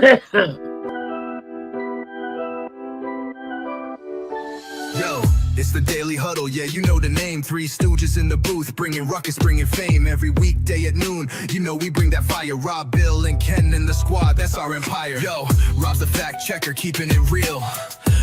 Yo, it's the Daily Huddle, yeah, you know the name. Three stooges in the booth, bringing ruckus, bringing fame. Every weekday at noon, you know we bring that fire. Rob, Bill, and Ken in the squad, that's our empire. Yo, Rob's the fact checker, keeping it real.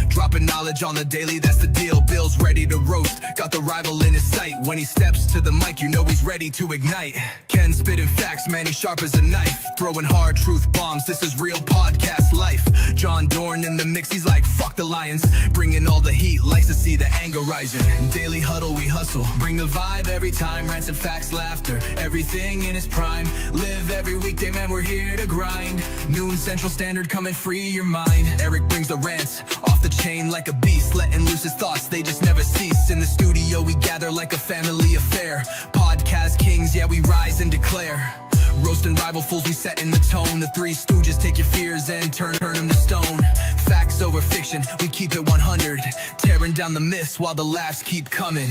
Dropping knowledge on the daily, that's the deal. Bill's ready to roast, got the rival in his sight. When he steps to the mic, you know he's ready to ignite. Ken spitting facts, man, he's sharp as a knife. Throwing hard truth bombs, this is real podcast life. John Dorn in the mix, he's like, fuck the Lions. Bringing all the heat, likes to see the anger rising. Daily Huddle, we hustle, bring the vibe every time. Rants and facts, laughter, everything in its prime. Live every weekday, man, we're here to grind. Noon Central Standard, come and free your mind. Eric brings the rants, off the chain like a beast. Letting loose his thoughts, they just never cease. In the studio, we gather like a family affair. Podcast kings, yeah, we rise and declare. Roasting rival fools, we setting the tone. The Three Stooges take your fears and turn them to stone. Facts over fiction, we keep it 100. Tearing down the myths while the laughs keep coming.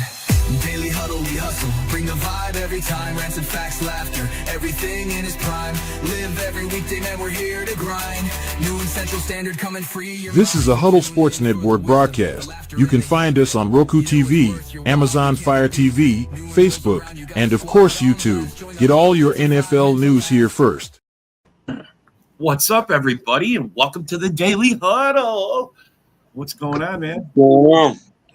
Daily Huddle, we hustle, bring the vibe every time. Rants and facts, laughter, everything in its prime. Live every weekday, man, we're here to grind. Noon Central Standard, come and free your This is a Huddle Sports Network broadcast. You can find us on Roku TV, Amazon Fire TV, Facebook, and of course YouTube. Get all your NFL news here first. What's up, everybody, and welcome to the Daily Huddle. What's going on, man?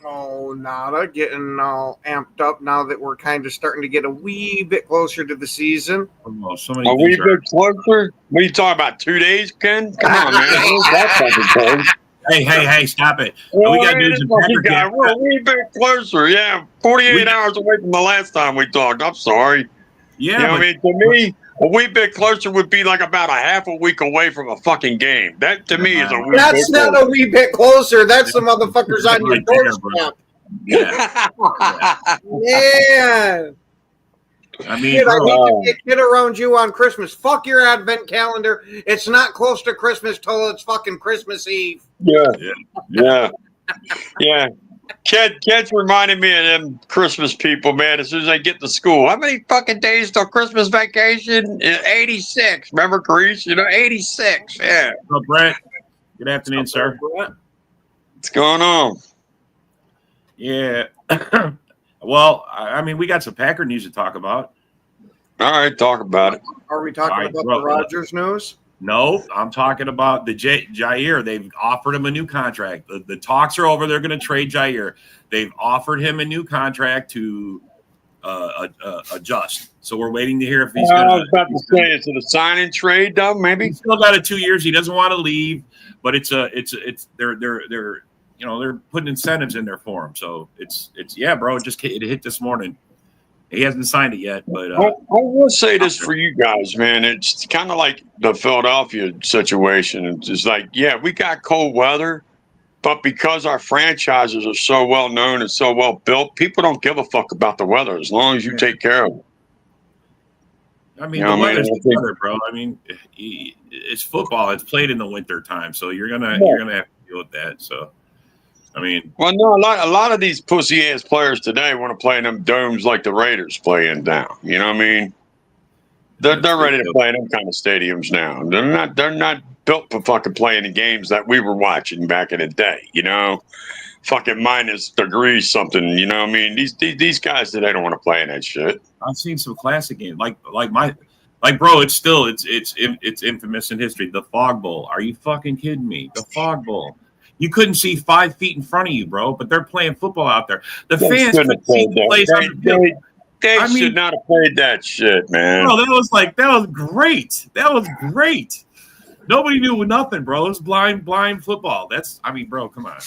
Oh, nada. Getting all amped up now that we're kind of starting to get a wee bit closer to the season. Oh, so many a wee bit closer? What are you talking about, 2 days, Ken? Come on, man. That's fucking close. Hey, stop it. Well, we got news in we're a wee bit closer. Yeah, 48 hours away from the last time we talked. I'm sorry. Yeah, you know what I mean? To me, a wee bit closer would be like about a half a week away from a fucking game. That, to me, is a wee That's bit not closer. a wee bit closer. That's the motherfuckers on your doorstep. Yeah. Man. I mean, Kid, I need to get kid around you on Christmas. Fuck your advent calendar. It's not close to Christmas till it's fucking Christmas Eve. Yeah. Ked's reminded me of them Christmas people, man. As soon as I get to school, how many fucking days till Christmas vacation? 86. Remember, Grease? 86. Yeah. so Brett, good afternoon, sir. What's going on? Yeah. Well, I mean, we got some Packer news to talk about. All right, talk about it. Are we talking All right, about bro. the Rodgers news? No, I'm talking about the Jair. They've offered him a new contract. The talks are over. They're going to trade Jair. They've offered him a new contract to adjust. So we're waiting to hear if he's going to. I was about to say, is it a sign and trade, though? Maybe He's still got 2 years. He doesn't want to leave, but they're putting incentives in there for him. So it's yeah, bro. It hit this morning. He hasn't signed it yet, but I will say this for you guys, man. It's kind of like the Philadelphia situation. It's just like, yeah, we got cold weather, but because our franchises are so well known and so well built, people don't give a fuck about the weather as long as you take care of it. I mean, the weather's the weather, bro. I mean, it's football. It's played in the winter time, so you're gonna have to deal with that. So. I mean, well, no, a lot of these pussy ass players today want to play in them domes like the Raiders play in down. You know what I mean? They're ready to play in them kind of stadiums now. They're not built for fucking playing the games that we were watching back in the day. Fucking minus degrees something. You know what I mean? These guys today don't want to play in that shit. I've seen some classic games like bro. It's infamous in history. The Fog Bowl. Are you fucking kidding me? The Fog Bowl. You couldn't see 5 feet in front of you, bro, but they're playing football out there. The fans couldn't see the place on the field. They should not have played that shit, man. Bro, that was great. That was great. Nobody knew nothing, bro. It was blind football. Bro, come on.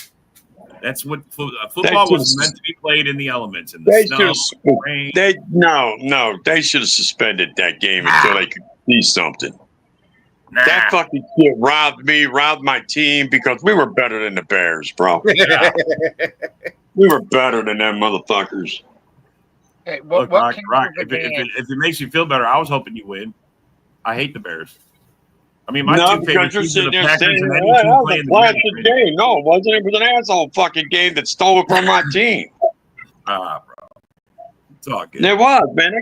That's what football was meant to be played in the elements, in the snow, rain. They should have suspended that game until they could see something. Nah. That fucking shit robbed my team because we were better than the Bears, bro. Yeah. We were better than them motherfuckers. Hey, Look, Rock, if it makes you feel better, I was hoping you win. I hate the Bears. I mean, my two favorite teams are the Packers and any team playing the classic game. No, it wasn't. It was an asshole fucking game that stole it from my team. Bro. It's all good. It was, man.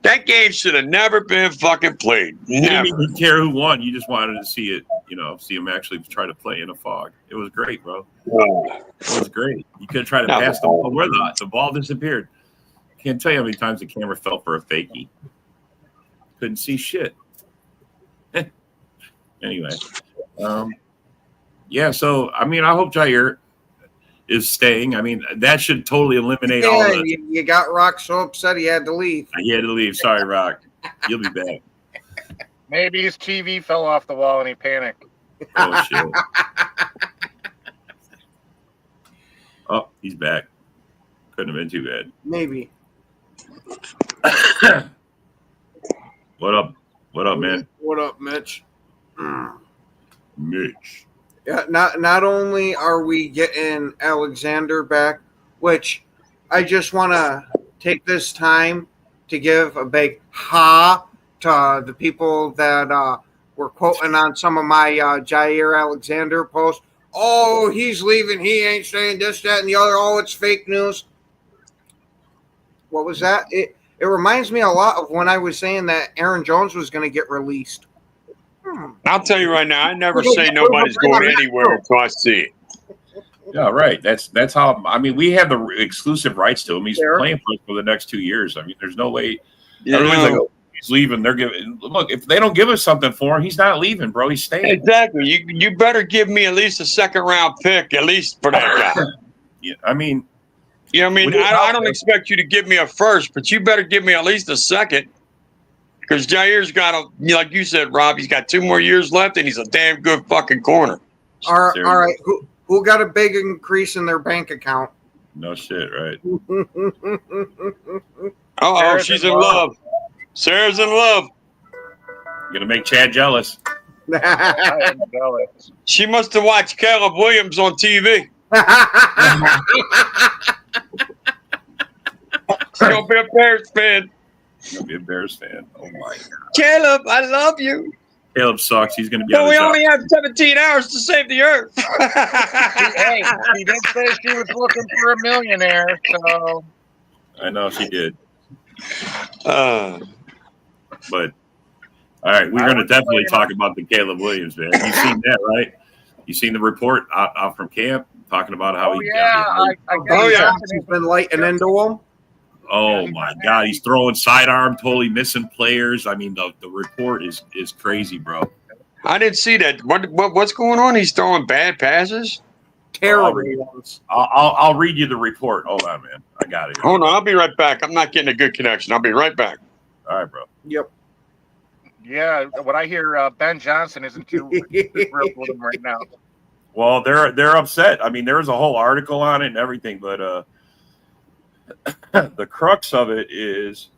That game should have never been fucking played. You Never. didn't even care who won. You just wanted to see it, see him actually try to play in a fog. It was great, bro. It was great. You could try to pass the ball. Where the ball disappeared. Can't tell you how many times the camera fell for a fakie. Couldn't see shit. Anyway. Yeah, so, I mean, I hope Jair is staying. I mean, that should totally eliminate all the... You got Rock so upset he had to leave. He had to leave. Sorry, Rock. You'll be back. Maybe his TV fell off the wall and he panicked. Oh, shit. Oh, he's back. Couldn't have been too bad. Maybe. What up? What up, man? What up, Mitch? Mitch. Yeah, not only are we getting Alexander back, which I just want to take this time to give a big ha to the people that were quoting on some of my Jair Alexander posts. Oh, he's leaving. He ain't saying this, that, and the other. Oh, it's fake news. What was that? It reminds me a lot of when I was saying that Aaron Jones was going to get released. I'll tell you right now, I never say nobody's going anywhere until I see it. Yeah, right. That's how. I mean, we have the exclusive rights to him. He's playing for us for the next 2 years. I mean, there's no way. Everybody's like, oh, he's leaving. They're giving. Look, if they don't give us something for him, he's not leaving, bro. He's staying. Exactly. You better give me at least a second round pick, at least for that guy. Yeah, I mean. You know what I mean? I don't expect you to give me a first, but you better give me at least a second. Because Jair's got like you said, Rob, he's got 2 more years left, and he's a damn good fucking corner. All right. Who got a big increase in their bank account? No shit, right? Oh, she's in love. Sarah's in love. Gonna make Chad jealous. I am jealous. She must have watched Caleb Williams on TV. She's gonna be a Bears fan. Gonna be a Bears fan. Oh my god. Caleb, I love you. Caleb sucks. He's gonna be. But we only have 17 hours to save the earth. Hey, she did say she was looking for a millionaire, so. I know she did. But all right, we're gonna definitely talk about the Caleb Williams, man. You seen that, right? You seen the report out from camp talking about how he's been lighting into him. Oh my god, he's throwing sidearm, totally missing players. I mean, the report is crazy, bro. I didn't see that. What's going on? He's throwing bad passes. Terrible ones. I'll read you the report. Hold on, man. I got it. Hold on, I'll be right back. I'm not getting a good connection. I'll be right back. All right, bro. Yep. Yeah, what I hear, Ben Johnson isn't too thrilled with him right now. Well, they're upset. I mean, there was a whole article on it and everything, but the crux of it is.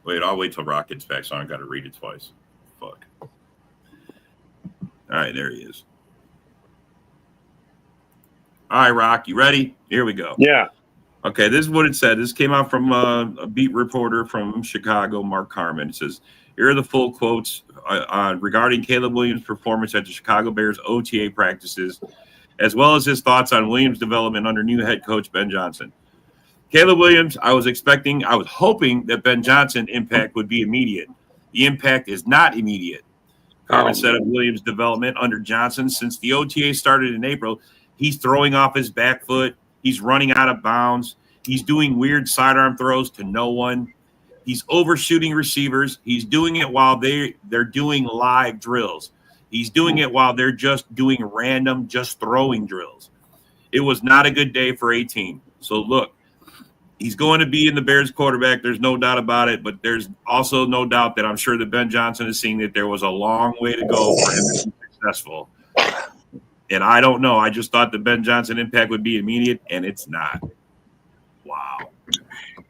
Wait, I'll wait till Rock gets back, so I got to read it twice. Fuck. All right, there he is. All right, Rock, you ready? Here we go. Yeah. Okay, this is what it said. This came out from a beat reporter from Chicago, Mark Carmen. It says, here are the full quotes regarding Caleb Williams' performance at the Chicago Bears OTA practices, as well as his thoughts on Williams' development under new head coach Ben Johnson. Caleb Williams, I was hoping that Ben Johnson's impact would be immediate. The impact is not immediate. Carmen said of Williams' development under Johnson, since the OTA started in April, he's throwing off his back foot. He's running out of bounds. He's doing weird sidearm throws to no one. He's overshooting receivers. He's doing it while they're doing live drills. He's doing it while they're just doing random, just throwing drills. It was not a good day for 18. So look, he's going to be in the Bears quarterback. There's no doubt about it. But there's also no doubt that I'm sure that Ben Johnson is seeing that there was a long way to go for him to be successful. And I don't know. I just thought the Ben Johnson impact would be immediate, and it's not. Wow.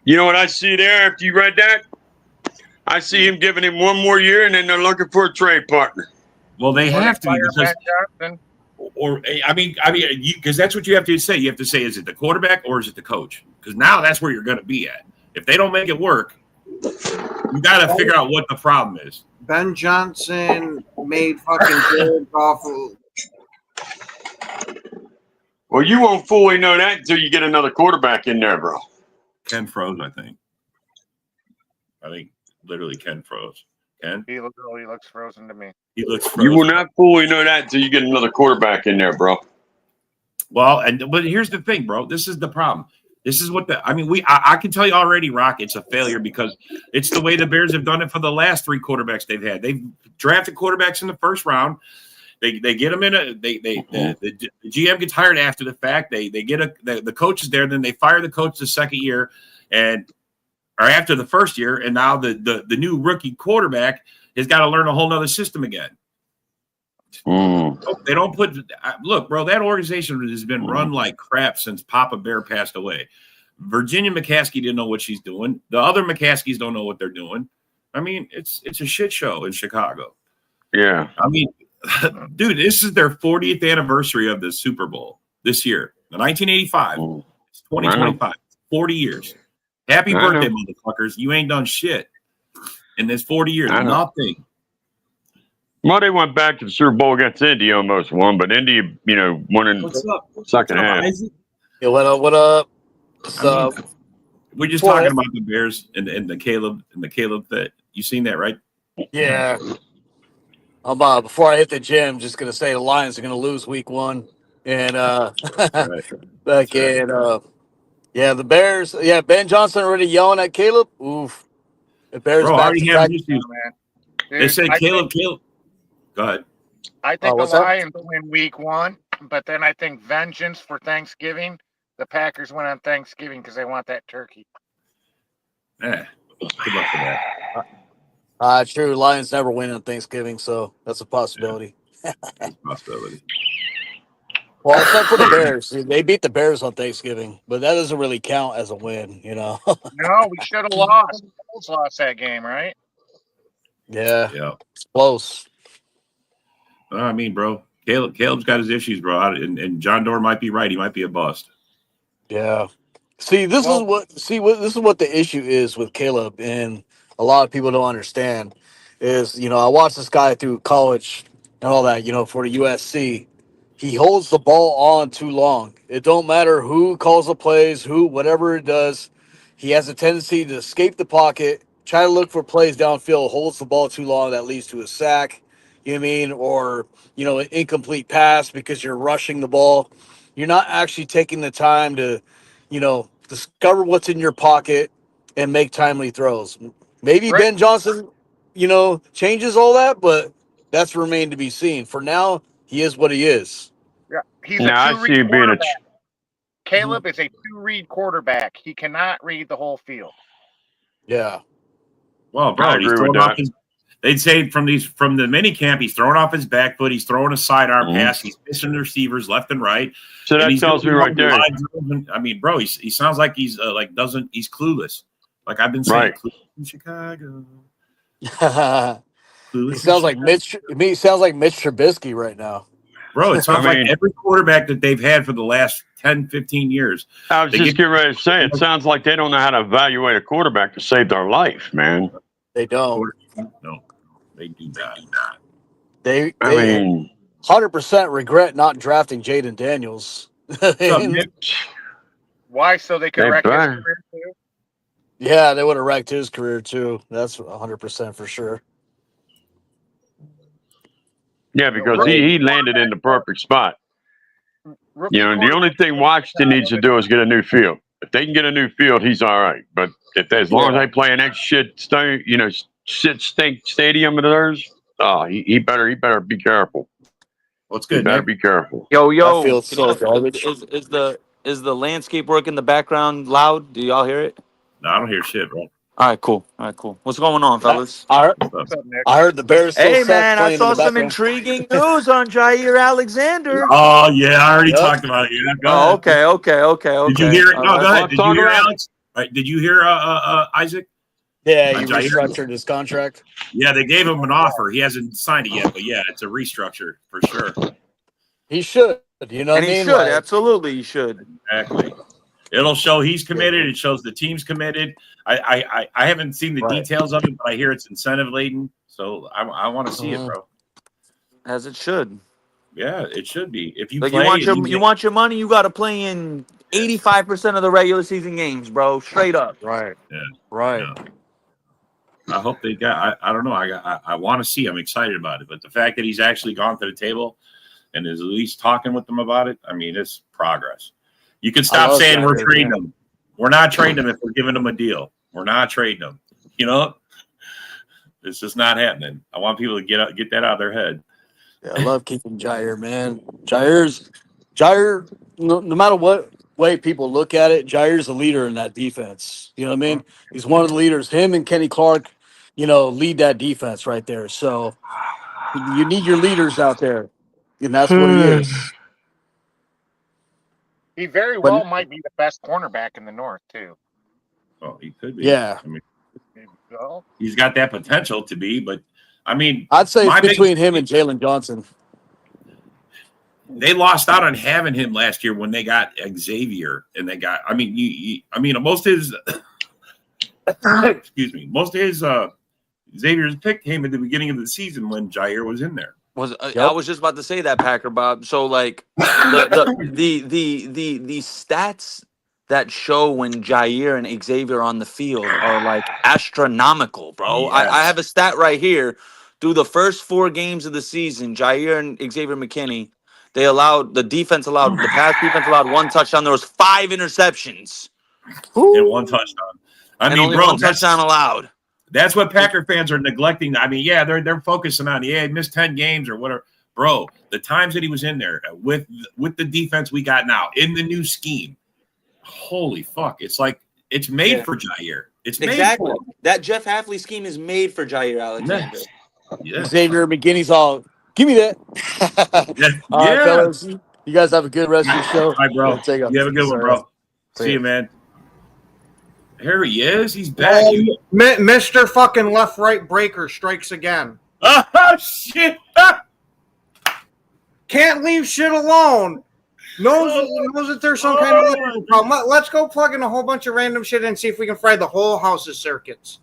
You know what I see there after you read that? I see him giving him 1 more year, and then they're looking for a trade partner. Well, they have to be because, Johnson. because that's what you have to say. You have to say, is it the quarterback or is it the coach? Because now that's where you're going to be at. If they don't make it work, you got to figure out what the problem is. Ben Johnson made fucking good off of. Well, you won't fully know that until you get another quarterback in there, bro. Ken froze, I think. Literally Ken froze. Ken? He looks frozen to me. He looks frozen. You will not fully know that until you get another quarterback in there, bro. Well, but here's the thing, bro. This is the problem. This is what I can tell you already, Rock, it's a failure because it's the way the Bears have done it for the last 3 quarterbacks they've had. They've drafted quarterbacks in the first round. They get them in the GM gets hired after the fact. They get the coach is there, then they fire the coach the second year or after the first year, and now the new rookie quarterback has got to learn a whole nother system again. They don't look, bro, that organization has been run like crap since Papa Bear passed away. Virginia McCaskey didn't know what she's doing. The other McCaskies don't know what they're doing. I mean, it's a shit show in Chicago. Yeah. I mean, dude, this is their 40th anniversary of the Super Bowl this year. The 1985. It's 2025. 40 years. Happy birthday, motherfuckers. You ain't done shit in this 40 years. Nothing. Well, they went back to the Super Bowl against Indy, almost won, but Indy, won in the second half. Isaac? Yeah, what up? We're just talking about the Bears and the Caleb that you seen that, right? Yeah. Before I hit the gym, just gonna say the Lions are gonna lose week 1. And the Bears, Ben Johnson already yelling at Caleb. Oof. The Bears back to back. They said Caleb. Go ahead. I think the Lions win week 1, but then I think vengeance for Thanksgiving. The Packers went on Thanksgiving because they want that turkey. Yeah. Good luck for that. True. Lions never win on Thanksgiving, so that's a possibility. Well, except for the Bears. They beat the Bears on Thanksgiving, but that doesn't really count as a win, No, we should have lost. The Bulls lost that game, right? Yeah. It's close. I mean, bro, Caleb's got his issues, bro, and John Doerr might be right. He might be a bust. Yeah. This is what the issue is with Caleb, and a lot of people don't understand is, I watched this guy through college and all that, for the USC. He holds the ball on too long. It don't matter who calls the plays, whatever it does. He has a tendency to escape the pocket, try to look for plays downfield, holds the ball too long. That leads to a sack, you know what I mean? Or, an incomplete pass because you're rushing the ball. You're not actually taking the time to, discover what's in your pocket and make timely throws. Maybe Right. Ben Johnson, changes all that, but that's remained to be seen. For now, he is what he is. Yeah, he's I a see him two-read being quarterback. Caleb is a 2-read quarterback. He cannot read the whole field. Yeah. Well, bro, he's throwing off they'd say from the mini camp, he's throwing off his back foot, he's throwing a sidearm pass, he's missing the receivers left and right. So that tells me right there. I mean, bro, he sounds like he's he's clueless. Like I've been saying, clueless in Chicago. He sounds like Mitch. He sounds like Mitch Trubisky right now. Bro, it sounds like every quarterback that they've had for the last 10, 15 years. I was just getting ready to say, it sounds like they don't know how to evaluate a quarterback to save their life, man. They don't. No, they do not. They 100% regret not drafting Jaden Daniels. Why? So they could wreck his career too? Yeah, they would have wrecked his career too. That's 100% for sure. Yeah, because he landed in the perfect spot. The only thing Washington needs to do is get a new field. If they can get a new field, he's all right. But as long as they play in that shit stink stadium of theirs, he better be careful. What's good? He better be careful. Yo, Is the landscape work in the background loud? Do y'all hear it? No, I don't hear shit, bro. All right, cool. What's going on, fellas? I heard the Bears. Hey, man, I saw some intriguing news on Jair Alexander. Oh, yeah, I already talked about it. Yeah, oh, okay. Did you hear it? No, go ahead. Did you hear about Alex? Did you hear Isaac? Yeah, he restructured his contract. Yeah, they gave him an offer. He hasn't signed it yet, but yeah, it's a restructure for sure. He should. You know what I mean? He should. Absolutely, he should. Exactly. It'll show he's committed. It shows the team's committed. I haven't seen the details of it, but I hear it's incentive laden. So I want to see it, bro. As it should. Yeah, it should be. If you Like play, you want your money, you got to play in 85% of the regular season games, bro. Straight up. Right. Yeah, Right. yeah. I hope they got. I don't know. I want to see. I'm excited about it. But the fact that he's actually gone to the table and is at least talking with them about it, I mean, it's progress. You can stop love saying we're Jair, trading man. them. We're not trading them if we're giving them a deal. We're not trading them. You know, it's just not happening. I want people to get that out of their head. Yeah, I love keeping Jair, man. Jair. No matter what way people look at it, Jair's a leader in that defense. You know what I mean? He's one of the leaders. Him and Kenny Clark, lead that defense right there. So you need your leaders out there, and that's what he is. He very But well might be the best cornerback in the North too. Well, he could be. yeah, I mean, Well, he's got that potential to be, but I mean, I'd say my it's between biggest- him and Jalen Johnson. they lost out on having him last year when they got Xavier, and they got. I mean, most of his. Excuse me. Most of his Xavier's pick came at the beginning of the season when Jair was in there. I was just about to say that, Packer Bob. So like the stats that show when Jair and Xavier are on the field are like astronomical, bro. Yes. I have a stat right here. Through the first 4 games of the season, Jair and Xavier McKinney, the pass defense allowed 1 touchdown. There was 5 interceptions. And 1 touchdown. I And mean, only bro, 1 touchdown allowed. That's what Packer fans are neglecting. I mean, yeah, they're focusing on he missed 10 games or whatever. Bro, the times that he was in there with the defense we got now in the new scheme, holy fuck! It's like it's made for Jair. It's Exactly. made for him. That Jeff Halfley scheme is made for Jair Alexander. Yes. Xavier McKinney's all, give me that. Yeah. All right, Yeah. fellas. You guys have a good rest of your show. All right, bro. Yeah, take You have a good one, bro. See you, man. Here he is. He's back. Mr. fucking left-right breaker strikes again. Oh, shit. Can't leave shit alone. Knows that there's some kind of electrical problem. Let's go plug in a whole bunch of random shit and see if we can fry the whole house's circuits.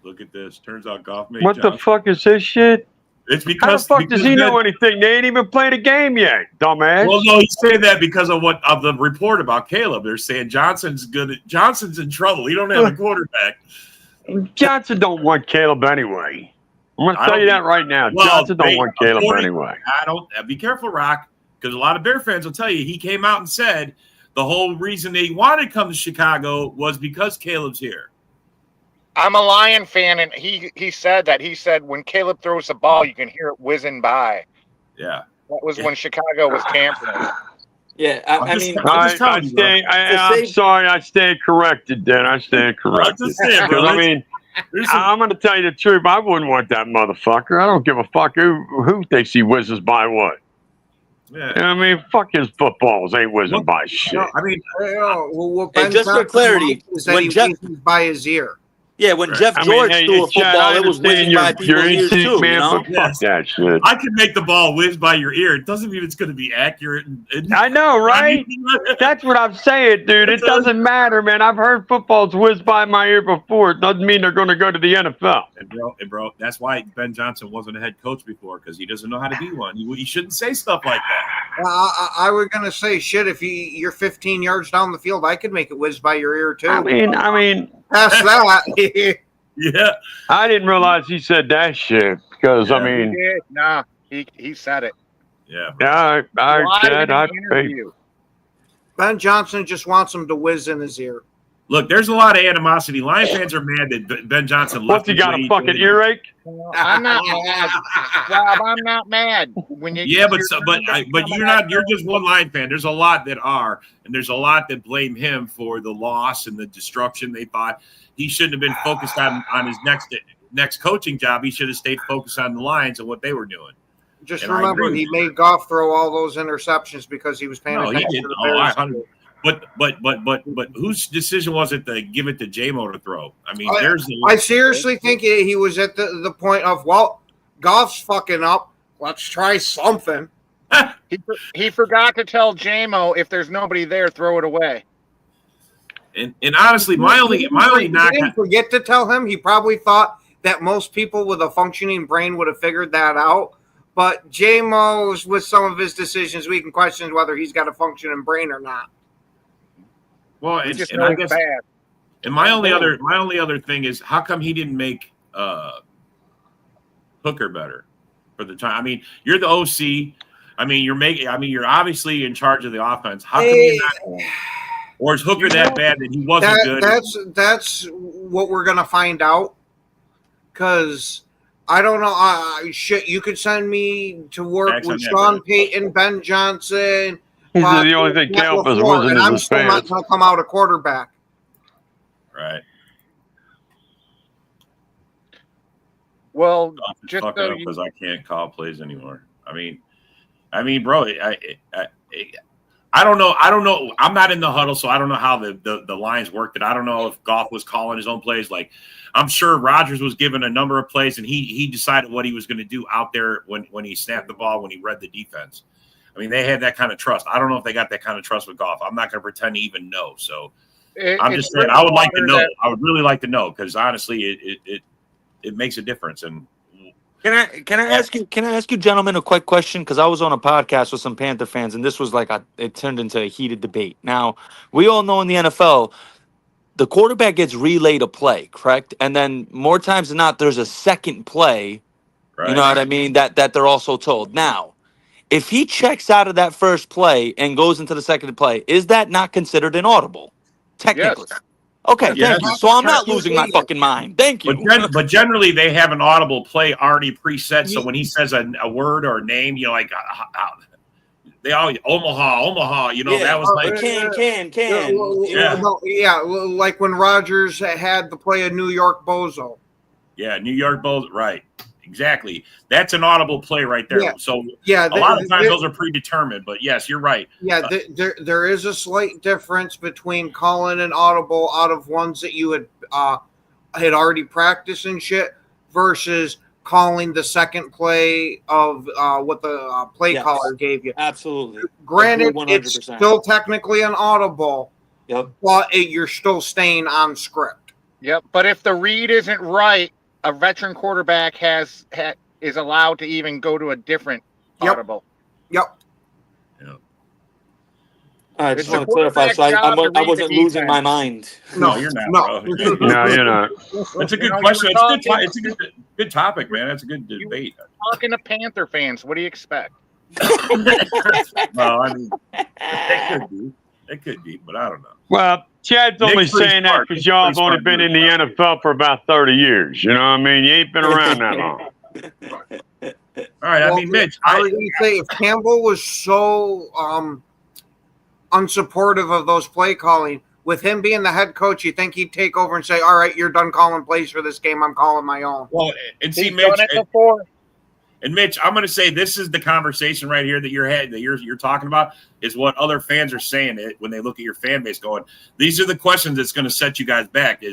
Look at this. Turns out golf made What the fuck is this shit? It's How the because fuck does he know anything? They ain't even played a game yet, dumbass. Well, no, he's saying that because of the report about Caleb. They're saying Johnson's in trouble. He don't have a quarterback. Johnson don't want Caleb anyway. I'm going to tell you that right now. Well, Johnson don't want Caleb anyway. I don't. Be careful, Rock, because a lot of Bear fans will tell you he came out and said the whole reason they wanted to come to Chicago was because Caleb's here. I'm a Lion fan, and he said that. He said when Caleb throws the ball, you can hear it whizzing by. Yeah. That was when Chicago was tampering. Yeah, I'm sorry, I stand corrected, then. I stand corrected. I'm just saying, bro. Because, I mean, I'm going to tell you the truth. I wouldn't want that motherfucker. I don't give a fuck who thinks he whizzes by what. Yeah. I mean, fuck his footballs ain't whizzing by shit. No, I mean, And just for clarity, when Jeff whizzes by his ear. Yeah, when Jeff George threw a football, it was whizzing by people's ears too. Man, you know? but fuck that shit. I can make the ball whiz by your ear. It doesn't mean it's going to be accurate. I know, right? That's what I'm saying, dude. It doesn't matter, man. I've heard footballs whiz by my ear before. It doesn't mean they're going to go to the NFL. And bro, that's why Ben Johnson wasn't a head coach before, because he doesn't know how to be one. He shouldn't say stuff like that. I was going to say, shit, if you're 15 yards down the field, I could make it whiz by your ear, too. I mean. Past that. Yeah. I didn't realize he said that shit because, I mean. He did. Nah, he said it. Yeah. I said I'd pay. Ben Johnson just wants him to whiz in his ear. Look, there's a lot of animosity. Lion fans are mad that Ben Johnson left. What's he got, a fucking earache? I'm not mad, Rob. I'm not mad. When you but you're not. You're just one Lion fan. There's a lot that are, and there's a lot that blame him for the loss and the destruction. They thought he shouldn't have been focused on his next coaching job. He should have stayed focused on the Lions and what they were doing. Just And remember, he made Goff throw all those interceptions because he was paying attention he did. to the Bears. But whose decision was it to give it to J-Mo to throw? I mean, I seriously think he was at the point of, well, Goff's fucking up. Let's try something. He forgot to tell J-Mo, if there's nobody there, throw it away. And honestly, my only knock. He didn't forget to tell him. He probably thought that most people with a functioning brain would have figured that out. But J-Mo's, with some of his decisions, we can question whether he's got a functioning brain or not. Well, We just and know I it's guess, bad. and my only other thing is, how come he didn't make Hooker better for the time? I mean, you're the OC. I mean, you're obviously in charge of the offense. How come you're not? Or is Hooker that bad that he wasn't good? That's what we're gonna find out. Because I don't know. Shit, you could send me to work Facts with on that, Sean brother. Payton, Ben Johnson. He said the only thing Matt counts is LaFleur, wasn't and I'm his still not pants. going to come out a quarterback. Right. Well, I'll just fuck so up because I can't call plays anymore. I mean, bro, I don't know. I'm not in the huddle, so I don't know how the lines worked. I don't know if Goff was calling his own plays. Like, I'm sure Rodgers was given a number of plays, and he decided what he was going to do out there when he snapped the ball, when he read the defense. I mean, they had that kind of trust. I don't know if they got that kind of trust with Goff. I'm not going to pretend to even know. So I'm just saying, I would like to know. I would really like to know, because honestly, it makes a difference. And Can I ask you, gentlemen, a quick question? Because I was on a podcast with some Panther fans, and this was it turned into a heated debate. Now, we all know in the NFL, the quarterback gets relayed a play, correct? And then more times than not, there's a second play. right. You know what I mean? That they're also told. Now, if he checks out of that first play and goes into the second play, is that not considered an audible? Technically. Yes. Okay, Yes. thank you. So I'm not losing my fucking mind. Thank you. But generally, they have an audible play already preset. So when he says a word or a name, like they all Omaha. That was like can. Like when Rodgers had the play of New York Bozo. Yeah, New York Bulls. Right. Exactly. That's an audible play right there. Yeah. So Yeah, a lot of times those are predetermined. But yes, you're right. Yeah, there is a slight difference between calling an audible out of ones that you had already practiced and shit versus calling the second play of what the play caller gave you. Absolutely. Granted, it's still technically an audible, but you're still staying on script. Yep. But if the read isn't right, a veteran quarterback is allowed to even go to a different audible. Yep. I just want to clarify, so I wasn't losing my mind. No, you're not, bro. No, you're not. That's a good question. It's a good topic, man. That's a good debate. Talking to Panther fans, what do you expect? Well, I mean, it could be, but I don't know. Well, Chad's only saying that because y'all have only been in the NFL for about 30 years. You know what I mean? You ain't been around that long. All right, I mean, Mitch, I was going to say, if Campbell was so unsupportive of those play calling, with him being the head coach, you think he'd take over and say, all right, you're done calling plays for this game. I'm calling my own. Well, and see, He's Mitch, done it before. And Mitch, I'm going to say this is the conversation right here that you're talking about, is what other fans are saying when they look at your fan base going, these are the questions that's going to set you guys back.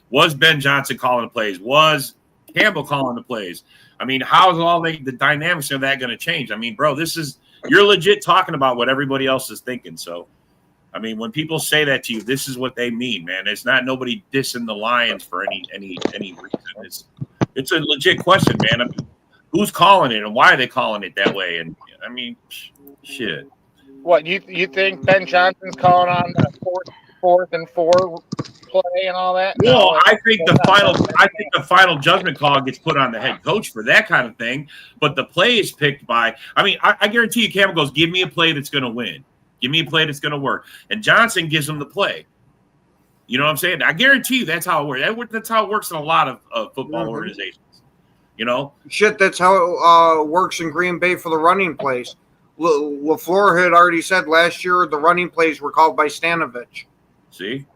Was Ben Johnson calling the plays? Was Campbell calling the plays? I mean, how is all the dynamics of that going to change? I mean, bro, you're legit talking about what everybody else is thinking. So, I mean, when people say that to you, this is what they mean, man. It's not nobody dissing the Lions for any reason. It's a legit question, man. I mean, who's calling it and why are they calling it that way? And I mean, shit. What you think Ben Johnson's calling on the fourth and 4 play and all that? Well, I think the final judgment call gets put on the head coach for that kind of thing. But the play is picked by. I mean, I guarantee you, Campbell goes, "Give me a play that's going to win. Give me a play that's going to work." And Johnson gives him the play. You know what I'm saying? I guarantee you that's how it works. That's how it works in a lot of football organizations. Shit, that's how it works in Green Bay for the running plays. LaFleur had already said last year the running plays were called by Stanovich. See?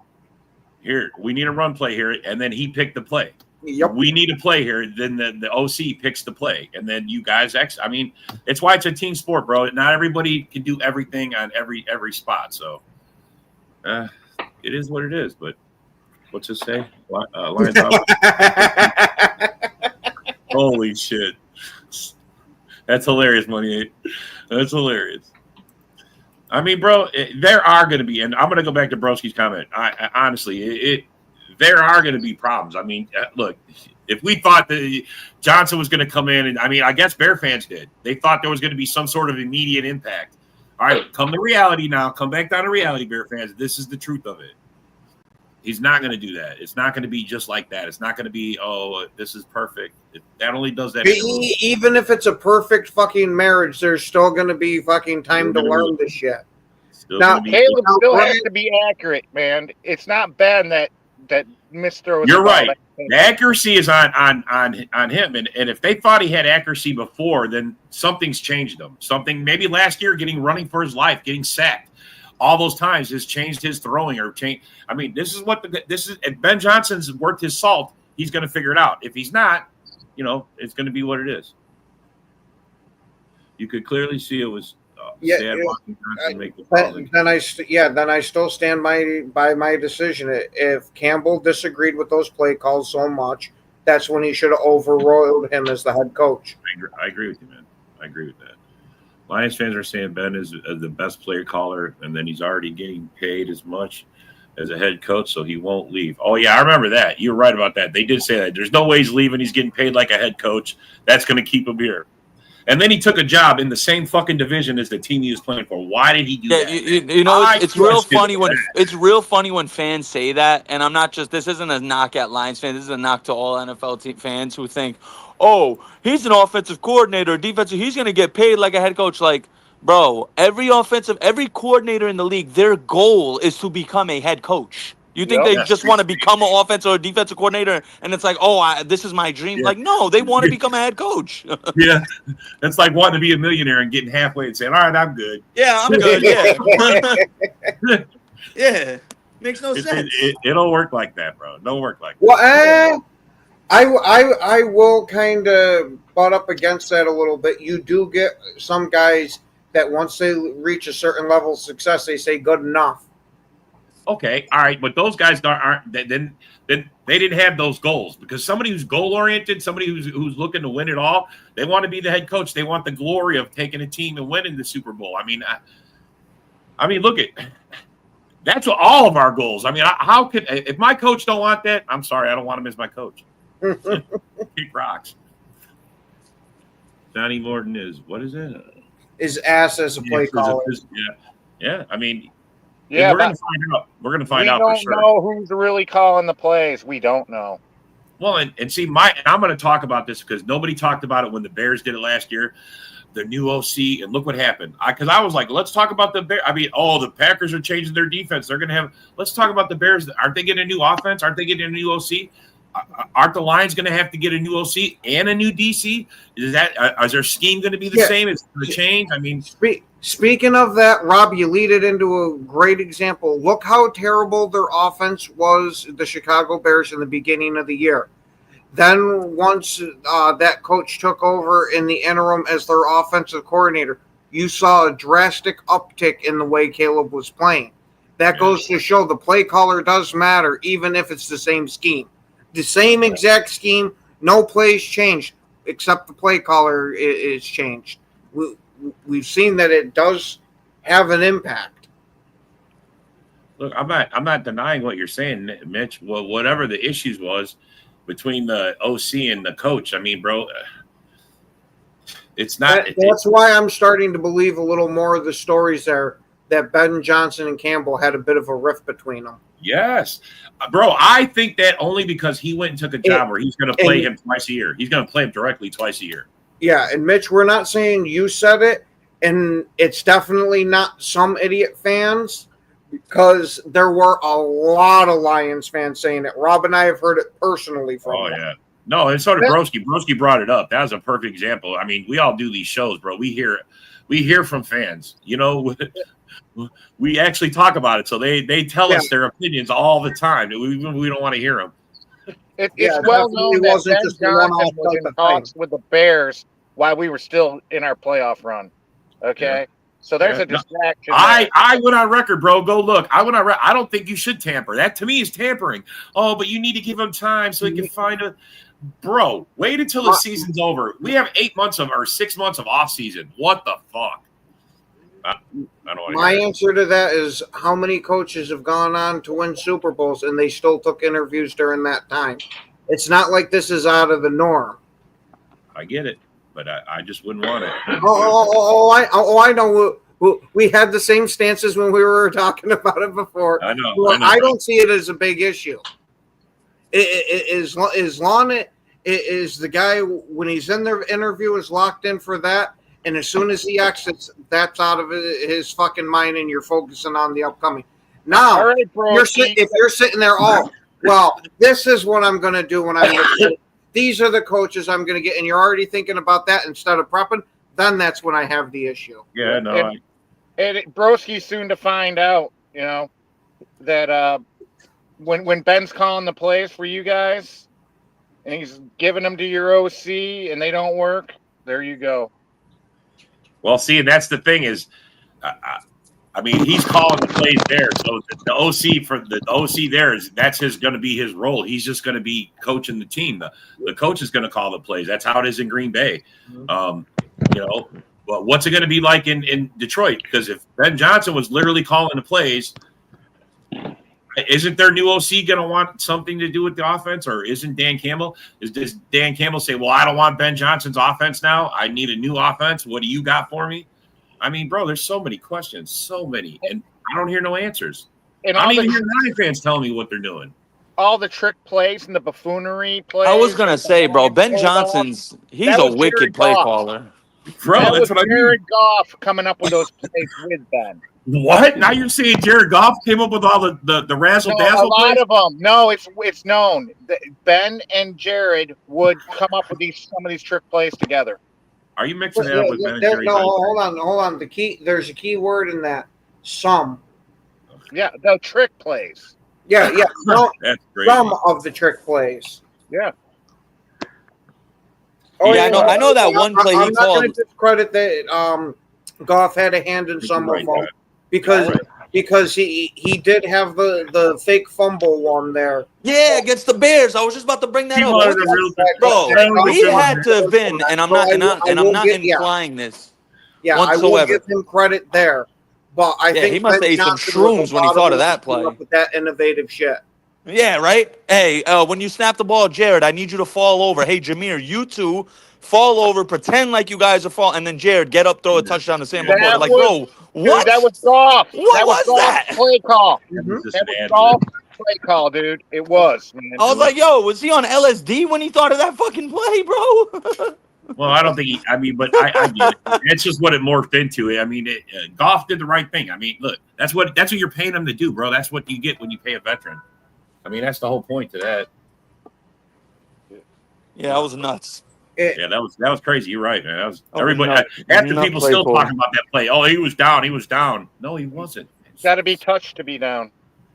Here, we need a run play here, and then he picked the play. Yep. We need a play here, then the OC picks the play, and then you guys I mean, it's why it's a team sport, bro. Not everybody can do everything on every spot, so it is what it is, but what's it say? Lions Holy shit. That's hilarious, Money 8. That's hilarious. I mean, bro, there are going to be, and I'm going to go back to Broski's comment. I honestly, there are going to be problems. I mean, look, If we thought that Johnson was going to come in, and I mean, I guess Bear fans did. They thought there was going to be some sort of immediate impact. All right, come to reality now. Come back down to reality, Bear fans. This is the truth of it. He's not going to do that. It's not going to be just like that. It's not going to be, oh, this is perfect. That only does that. Even if it's a perfect fucking marriage, there's still going to be fucking time to learn this shit. Now, Caleb still has to be accurate, man. It's not Ben that misthrows. You're right. The accuracy is on him, and if they thought he had accuracy before, then something's changed him. Something maybe last year, running for his life, getting sacked, all those times has changed his throwing or change. I mean, this is if Ben Johnson's worth his salt, he's going to figure it out. If he's not, it's going to be what it is. You could clearly see it was. Then I still stand by my decision. If Campbell disagreed with those play calls so much, that's when he should have overruled him as the head coach. I agree with you, man. I agree with that. Lions fans are saying Ben is the best player caller, and then he's already getting paid as much as a head coach, so he won't leave. Oh, yeah, I remember that. You're right about that. They did say that. There's no way he's leaving. He's getting paid like a head coach. That's going to keep him here. And then he took a job in the same fucking division as the team he was playing for. Why did he do that? It's real funny when fans say that, and I'm not just. This isn't a knock at Lions fans. This is a knock to all NFL fans who think, "Oh, he's an offensive coordinator, defensive. He's going to get paid like a head coach." Like, bro, every coordinator in the league, their goal is to become a head coach. You think they just want to become an offensive or defensive coordinator, and it's like, this is my dream? Yeah. Like, no, they want to become a head coach. Yeah, that's like wanting to be a millionaire and getting halfway and saying, "All right, I'm good." Yeah, I'm good. Yeah, yeah, makes no sense. It'll work like that, bro. Don't work like that. Well, I will kind of butt up against that a little bit. You do get some guys that once they reach a certain level of success, they say good enough. Okay, all right, but those guys aren't. Then they didn't have those goals, because somebody who's goal oriented, somebody who's looking to win it all, they want to be the head coach. They want the glory of taking a team and winning the Super Bowl. I mean, look that's what all of our goals. I mean, how could if my coach don't want that? I'm sorry, I don't want him as my coach. Kick rocks. Johnny Morton is what is it? His ass as a play caller. Yeah. I mean. Yeah, we're going to find out. We're going to find out for sure. We don't know who's really calling the plays. We don't know. Well, and see, I'm going to talk about this because nobody talked about it when the Bears did it last year. The new OC, and look what happened. Because I was like, let's talk about the Bears. I mean, the Packers are changing their defense. They're going to have. Let's talk about the Bears. Aren't they getting a new offense? Aren't they getting a new OC? Aren't the Lions going to have to get a new OC and a new DC? Is their scheme going to be the same? Is it going to change? I mean, speaking of that, Rob, you lead it into a great example. Look how terrible their offense was, the Chicago Bears, in the beginning of the year. Then once that coach took over in the interim as their offensive coordinator, you saw a drastic uptick in the way Caleb was playing. That goes to show the play caller does matter, even if it's the same scheme. The same exact scheme, no plays changed, except the play caller is changed. We've seen that it does have an impact. Look, I'm not denying what you're saying, Mitch. Well, whatever the issues was between the OC and the coach, I mean, bro, it's not. That's why I'm starting to believe a little more of the stories there that Ben Johnson and Campbell had a bit of a rift between them. Yes. Bro, I think that only because he went and took a job where he's going to play him twice a year. He's going to play him directly twice a year. Yeah, and Mitch, we're not saying you said it, and it's definitely not some idiot fans, because there were a lot of Lions fans saying it. Rob and I have heard it personally from them. Yeah. No, and so did Broski. Broski brought it up. That was a perfect example. I mean, we all do these shows, bro. We hear from fans. We actually talk about it, so they tell us their opinions all the time. We don't want to hear them. It's well known that Ben Johnson was in talks with the Bears while we were still in our playoff run. Okay, so there's a distraction. I went on record, bro. Go look. I went on record. I don't think you should tamper. That to me is tampering. Oh, but you need to give him time so he can find a. Bro, wait until the season's over. We have 6 months of off season. What the fuck? I don't My answer to that is how many coaches have gone on to win Super Bowls and they still took interviews during that time? It's not like this is out of the norm. I get it, but I just wouldn't want it. I know. We had the same stances when we were talking about it before. I know. Well, I know, I don't see it as a big issue. As long is the guy when he's in the interview is locked in for that, and as soon as he exits, that's out of his fucking mind, and you're focusing on the upcoming. Now, all right, bro, if you're sitting there, well, this is what I'm going to do when I'm. These are the coaches I'm going to get, and you're already thinking about that instead of prepping. Then that's when I have the issue. Yeah, no. And Broski's soon to find out, that when Ben's calling the plays for you guys, and he's giving them to your OC, and they don't work, there you go. Well, see, and that's the thing is, I mean, he's calling the plays there, so the OC there that's going to be his role. He's just going to be coaching the team. The coach is going to call the plays. That's how it is in Green Bay. But what's it going to be like in Detroit? Because if Ben Johnson was literally calling the plays, isn't their new OC going to want something to do with the offense, or isn't Dan Campbell? Does Dan Campbell say, well, I don't want Ben Johnson's offense now. I need a new offense. What do you got for me? I mean, bro, there's so many questions, so many, and I don't hear no answers. And I don't even hear Nine fans telling me what they're doing. All the trick plays and the buffoonery plays. I was going to say, bro, Ben Johnson's, he's a wicked play caller. Bro, that that's was what I mean. Jared Goff coming up with those plays with Ben. What? Now you're saying Jared Goff came up with all the razzle dazzle? A lot of them. No, it's known that Ben and Jared would come up with some of these trick plays together. Are you mixing that up with Ben and Jared? No, hold on. There's a key word in that. Some. Yeah, the trick plays. Yeah. No, that's great. Some of the trick plays. Yeah. Oh, yeah, I know that one play I'm he not called. going to discredit that Goff had a hand in some of them because he did have the fake fumble one there. Yeah, against the Bears. I was just about to bring that up. Bro, he had to have been, and I'm not implying this. Yeah, whatsoever. I will give him credit there, but I think he must have ate some shrooms when he thought of that play. With that innovative shit. Yeah, right. Hey, when you snap the ball, Jared, I need you to fall over. Hey, Jameer, you two fall over, pretend like you guys are falling, and then Jared, get up, throw a touchdown to Sam LaPorta. Like, bro, what? Dude, that was Goff. What was that? Play call. Mm-hmm. That was Goff play call, dude. It was, man. I was like, yo, was he on LSD when he thought of that fucking play, bro? Well, I don't think but I get it. That's just what it morphed into. I mean, Goff did the right thing. I mean, look, that's what you're paying him to do, bro. That's what you get when you pay a veteran. I mean, that's the whole point to that. Yeah, that was nuts. Yeah, that was crazy. You're right, man. That was everybody. After people still talking about that play. Oh, he was down. He was down. No, he wasn't. Got to be touched to be down.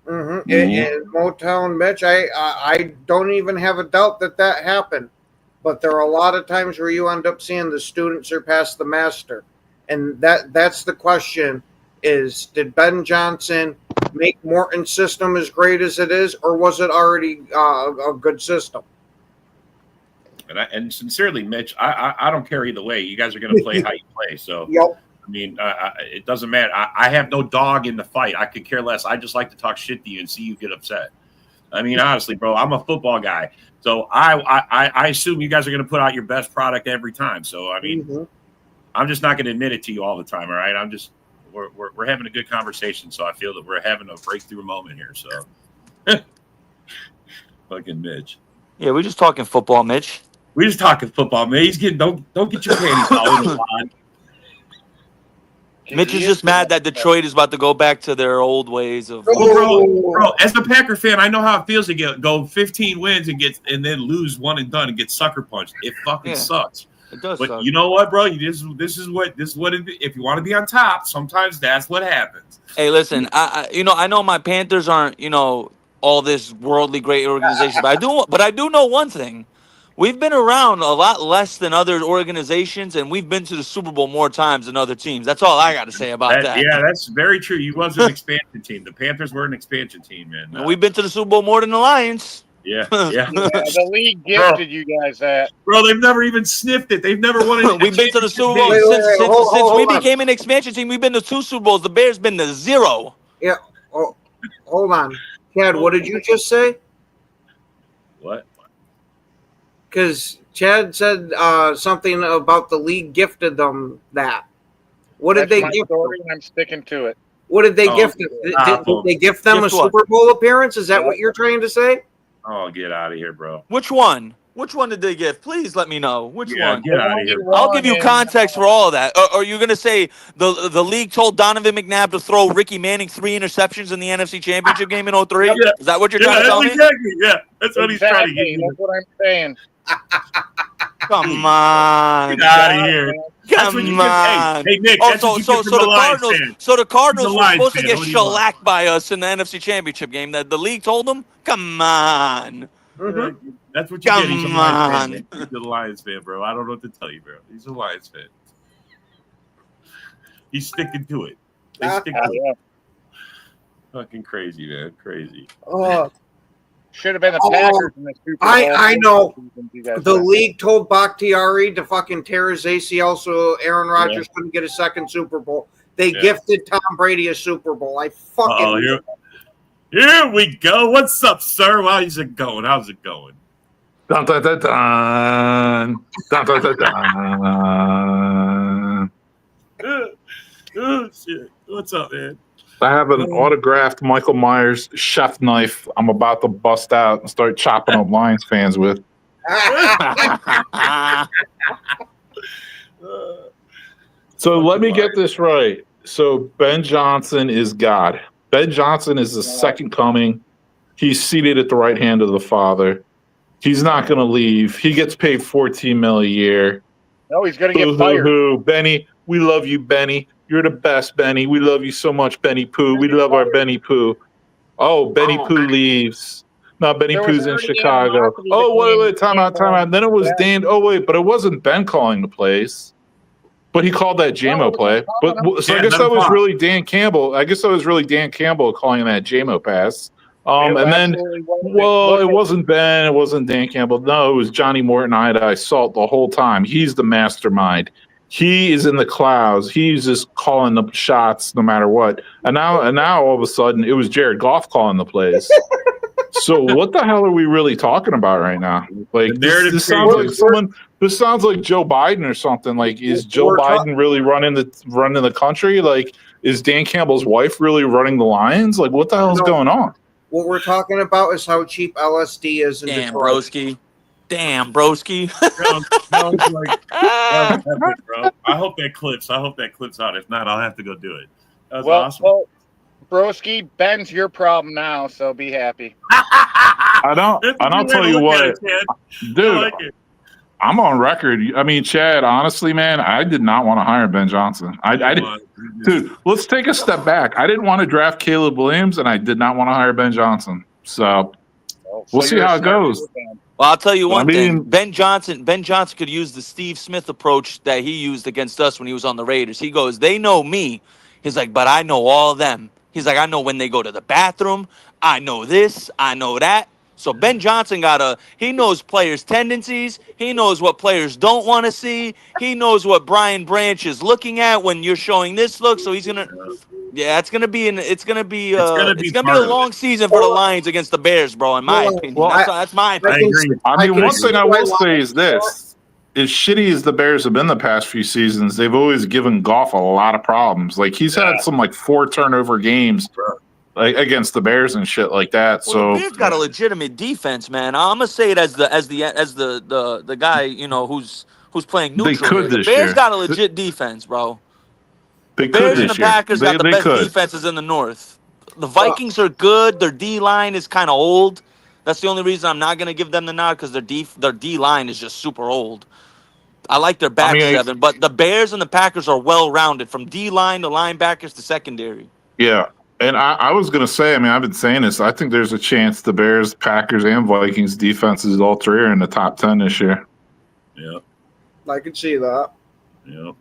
Mm-hmm. In Motown, Mitch, I don't even have a doubt that happened. But there are a lot of times where you end up seeing the student surpass the master, and that's the question: is did Ben Johnson make Morton's system as great as it is, or was it already a good system? And sincerely, Mitch, I don't care either way. You guys are going to play how you play. So, yep. I mean, it doesn't matter. I have no dog in the fight. I could care less. I just like to talk shit to you and see you get upset. I mean, honestly, bro, I'm a football guy. So I assume you guys are going to put out your best product every time. So, I mean, I'm just not going to admit it to you all the time, all right? We're having a good conversation, so I feel that we're having a breakthrough moment here. So, fucking Mitch. Yeah, we're just talking football, Mitch. We're just talking football, man. He's getting don't get your panties all in the line. Mitch is just mad that Detroit is about to go back to their old ways of. Bro, as a Packer fan, I know how it feels to go 15 wins and then lose one and done and get sucker punched. It fucking sucks. It does. But suck. you know what, bro? This is what if you want to be on top, sometimes that's what happens. Hey, listen, I know my Panthers aren't all this worldly great organization, but I do know one thing. We've been around a lot less than other organizations, and we've been to the Super Bowl more times than other teams. That's all I got to say about that. Yeah, that's very true. You was an expansion team. The Panthers were an expansion team, man. And we've been to the Super Bowl more than the Lions. Yeah. The league gifted you guys that. Bro, they've never even sniffed it. They've never won it. We've been to the Super Bowl since we became an expansion team. We've been to 2 Super Bowls. The Bears been to 0. Yeah. Oh, hold on. Chad, what did you just say? What? because Chad said something about the league gifted them that. What did That's they my gift story, them? and I'm sticking to it. What did they Oh, gift them? Did they gift them Gift a what? Super Bowl appearance? Is that Yeah. what you're trying to say? Oh, get out of here, bro. Which one? Which one did they give? Please let me know. Which Yeah, one? get out of here. I'll give you context for all of that. Or are you going to say the league told Donovan McNabb to throw Ricky Manning 3 interceptions in the NFC Championship game in 03? Yeah. Is that what you're trying to tell me? Exactly. Yeah, that's what he's trying to get you. That's what I'm saying. Come on. Get out of here. That's what you Come get. on. Hey, Nick. Oh, That's what you so get from the a Lions Cardinals. fan. So the Cardinals He's a were Lions supposed to fan. get What do you want? shellacked by us in the NFC Championship game. That the league told them. Come on. Mm-hmm. That's what you get. He's a Come Lions fan. on. Man. He's a Lions fan, bro. I don't know what to tell you, bro. He's a Lions fan. He's sticking to it. They stick to it. Fucking crazy, man. Crazy. Oh, Should have been the Packers in the Super Bowl. I know. You guys The said. league told Bakhtiari to fucking tear his ACL so Aaron Rodgers couldn't get a second Super Bowl. They gifted Tom Brady a Super Bowl. I fucking. Here we go. What's up, sir? How's it going? How's it going? Dun, dun, dun, dun. Dun, dun, dun, dun. Oh, shit. What's up, man? I have an autographed Michael Myers chef knife I'm about to bust out and start chopping up Lions fans with. So let me get this right. So Ben Johnson is God. Ben Johnson is the second coming. He's seated at the right hand of the Father. He's not going to leave. He gets paid $14 million a year. No, he's going to get fired. Benny, we love you, Benny. You're the best, Benny. We love you so much, Benny Pooh. We love our Benny Pooh. Oh, Benny Pooh leaves. No, Benny Pooh's in Chicago. Oh, wait, time out. Then it was Dan. Oh, wait, but it wasn't Ben calling the plays. But he called that JMO play. But so I guess that was really Dan Campbell. I guess that was really Dan Campbell calling that JMO pass. And then, well, it wasn't Ben. It wasn't Dan Campbell. No, it was Johnny Morton. I saw it the whole time. He's the mastermind. He is in the clouds. He's just calling the shots no matter what. And now all of a sudden, it was Jared Goff calling the plays. So what the hell are we really talking about right now? Like this sounds like someone. This sounds like Joe Biden or something. Like, is Joe Biden really running the country? Like, is Dan Campbell's wife really running the Lions? Like, what the hell is going on? What we're talking about is how cheap LSD is in Detroit. Damn, broski. Sounds like, epic, bro. I hope that clips out. If not, I'll have to go do it. That was awesome. Well, broski, Ben's your problem now, so be happy. I'll tell you what, dude. I'm on record. I mean, Chad, honestly, man, I did not want to hire Ben Johnson. Dude, let's take a step back. I didn't want to draft Caleb Williams, and I did not want to hire Ben Johnson. So we'll see how it goes. Well, I'll tell you one thing. Ben Johnson could use the Steve Smith approach that he used against us when he was on the Raiders. He goes, they know me. He's like, but I know all of them. He's like, I know when they go to the bathroom. I know this. I know that. So Ben Johnson he knows players' tendencies. He knows what players don't want to see. He knows what Brian Branch is looking at when you're showing this look. So he's gonna, it's gonna be a long season for the Lions against the Bears, bro. In my opinion, that's my opinion. I mean, one thing I will say is this: as shitty as the Bears have been the past few seasons, they've always given Goff a lot of problems. Like he's had some 4 turnover games. Against the Bears and shit like that. Well, so the Bears got a legitimate defense, man. I'm gonna say it as the guy who's playing neutral. They could the this Bears year. got a legit defense, bro. They the Bears and the this year. Packers got the They best could. defenses in the North. The Vikings are good. Their D line is kind of old. That's the only reason I'm not gonna give them the nod because their D line is just super old. I like their back seven, but the Bears and the Packers are well rounded from D line to linebackers to secondary. Yeah. And I was going to say, I mean, I've been saying this. I think there's a chance the Bears, Packers, and Vikings defenses, all 3 are in the top 10 this year. Yeah. I can see that. Yeah.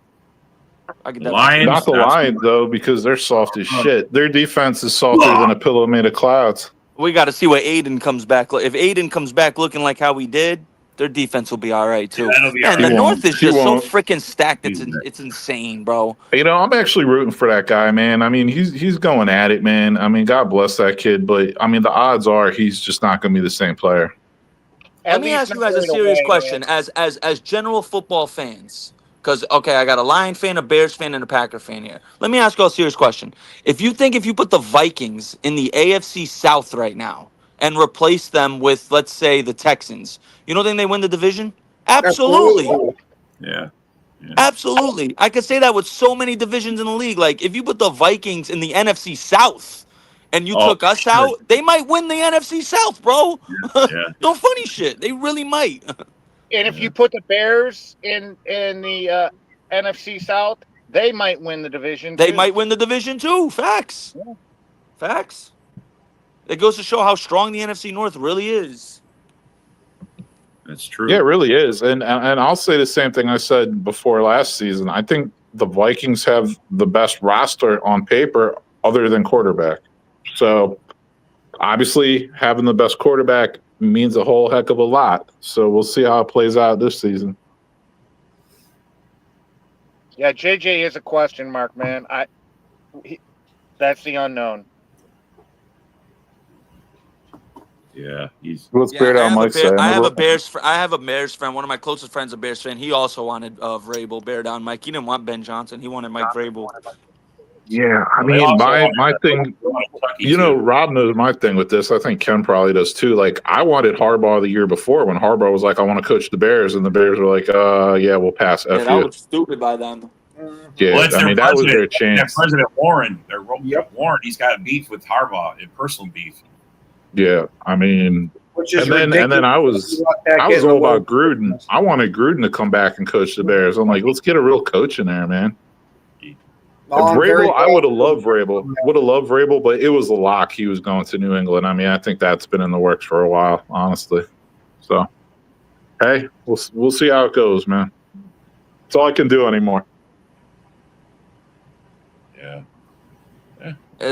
Lions, not the Lions, though, because they're soft as shit. Their defense is softer than a pillow made of clouds. We got to see what Aiden comes back. If Aiden comes back looking like how we did, their defense will be all right, too. And the North is just so freaking stacked. It's insane, bro. You know, I'm actually rooting for that guy, man. I mean, he's going at it, man. I mean, God bless that kid. But, I mean, the odds are he's just not going to be the same player. Let me ask you guys a serious question, as general football fans, because okay, I got a Lion fan, a Bears fan, and a Packer fan here. Let me ask you all a serious question. If you put the Vikings in the AFC South right now and replace them with, let's say, the Texans, you don't think they win the division? Absolutely. Absolutely. Yeah. Yeah. Absolutely. I could say that with so many divisions in the league. Like, if you put the Vikings in the NFC South and you Oh, took us sure. out, they might win the NFC South, bro. Yeah. No funny shit. They really might. And if you put the Bears in the NFC South, they might win the division They too. might win the division too. Facts. Yeah. Facts. It goes to show how strong the NFC North really is. That's true. Yeah, it really is. And I'll say the same thing I said before last season. I think the Vikings have the best roster on paper other than quarterback. So obviously having the best quarterback means a whole heck of a lot. So we'll see how it plays out this season. Yeah, JJ is a question mark, man. That's the unknown. Yeah, he's. Let's bear down Mike. I have a Bears friend. One of my closest friends, a Bears fan. He also wanted Vrabel, bear down Mike. He didn't want Ben Johnson. He wanted Mike Vrabel. Yeah, I Well, they mean, also my wanted thing, Kentucky, you know, too. Rob knows my thing with this. I think Ken probably does too. Like, I wanted Harbaugh the year before when Harbaugh was like, I want to coach the Bears, and the Bears were like, yeah, we'll pass. Yeah, F that you. was stupid by them. Yeah, Well, it's I their mean, that was president. their chance. Their president Warren. Yep. Warren. He's got a beef with Harbaugh, a personal beef. Yeah, I mean, Which is and then ridiculous. I was Let that get in the all way. about Gruden. I wanted Gruden to come back and coach the Bears. I'm like, let's get a real coach in there, man. Oh, I'm very Vrabel, I would have loved Vrabel. Would have loved Vrabel, but it was a lock. He was going to New England. I mean, I think that's been in the works for a while, honestly. So, hey, we'll see how it goes, man. That's all I can do anymore. Yeah.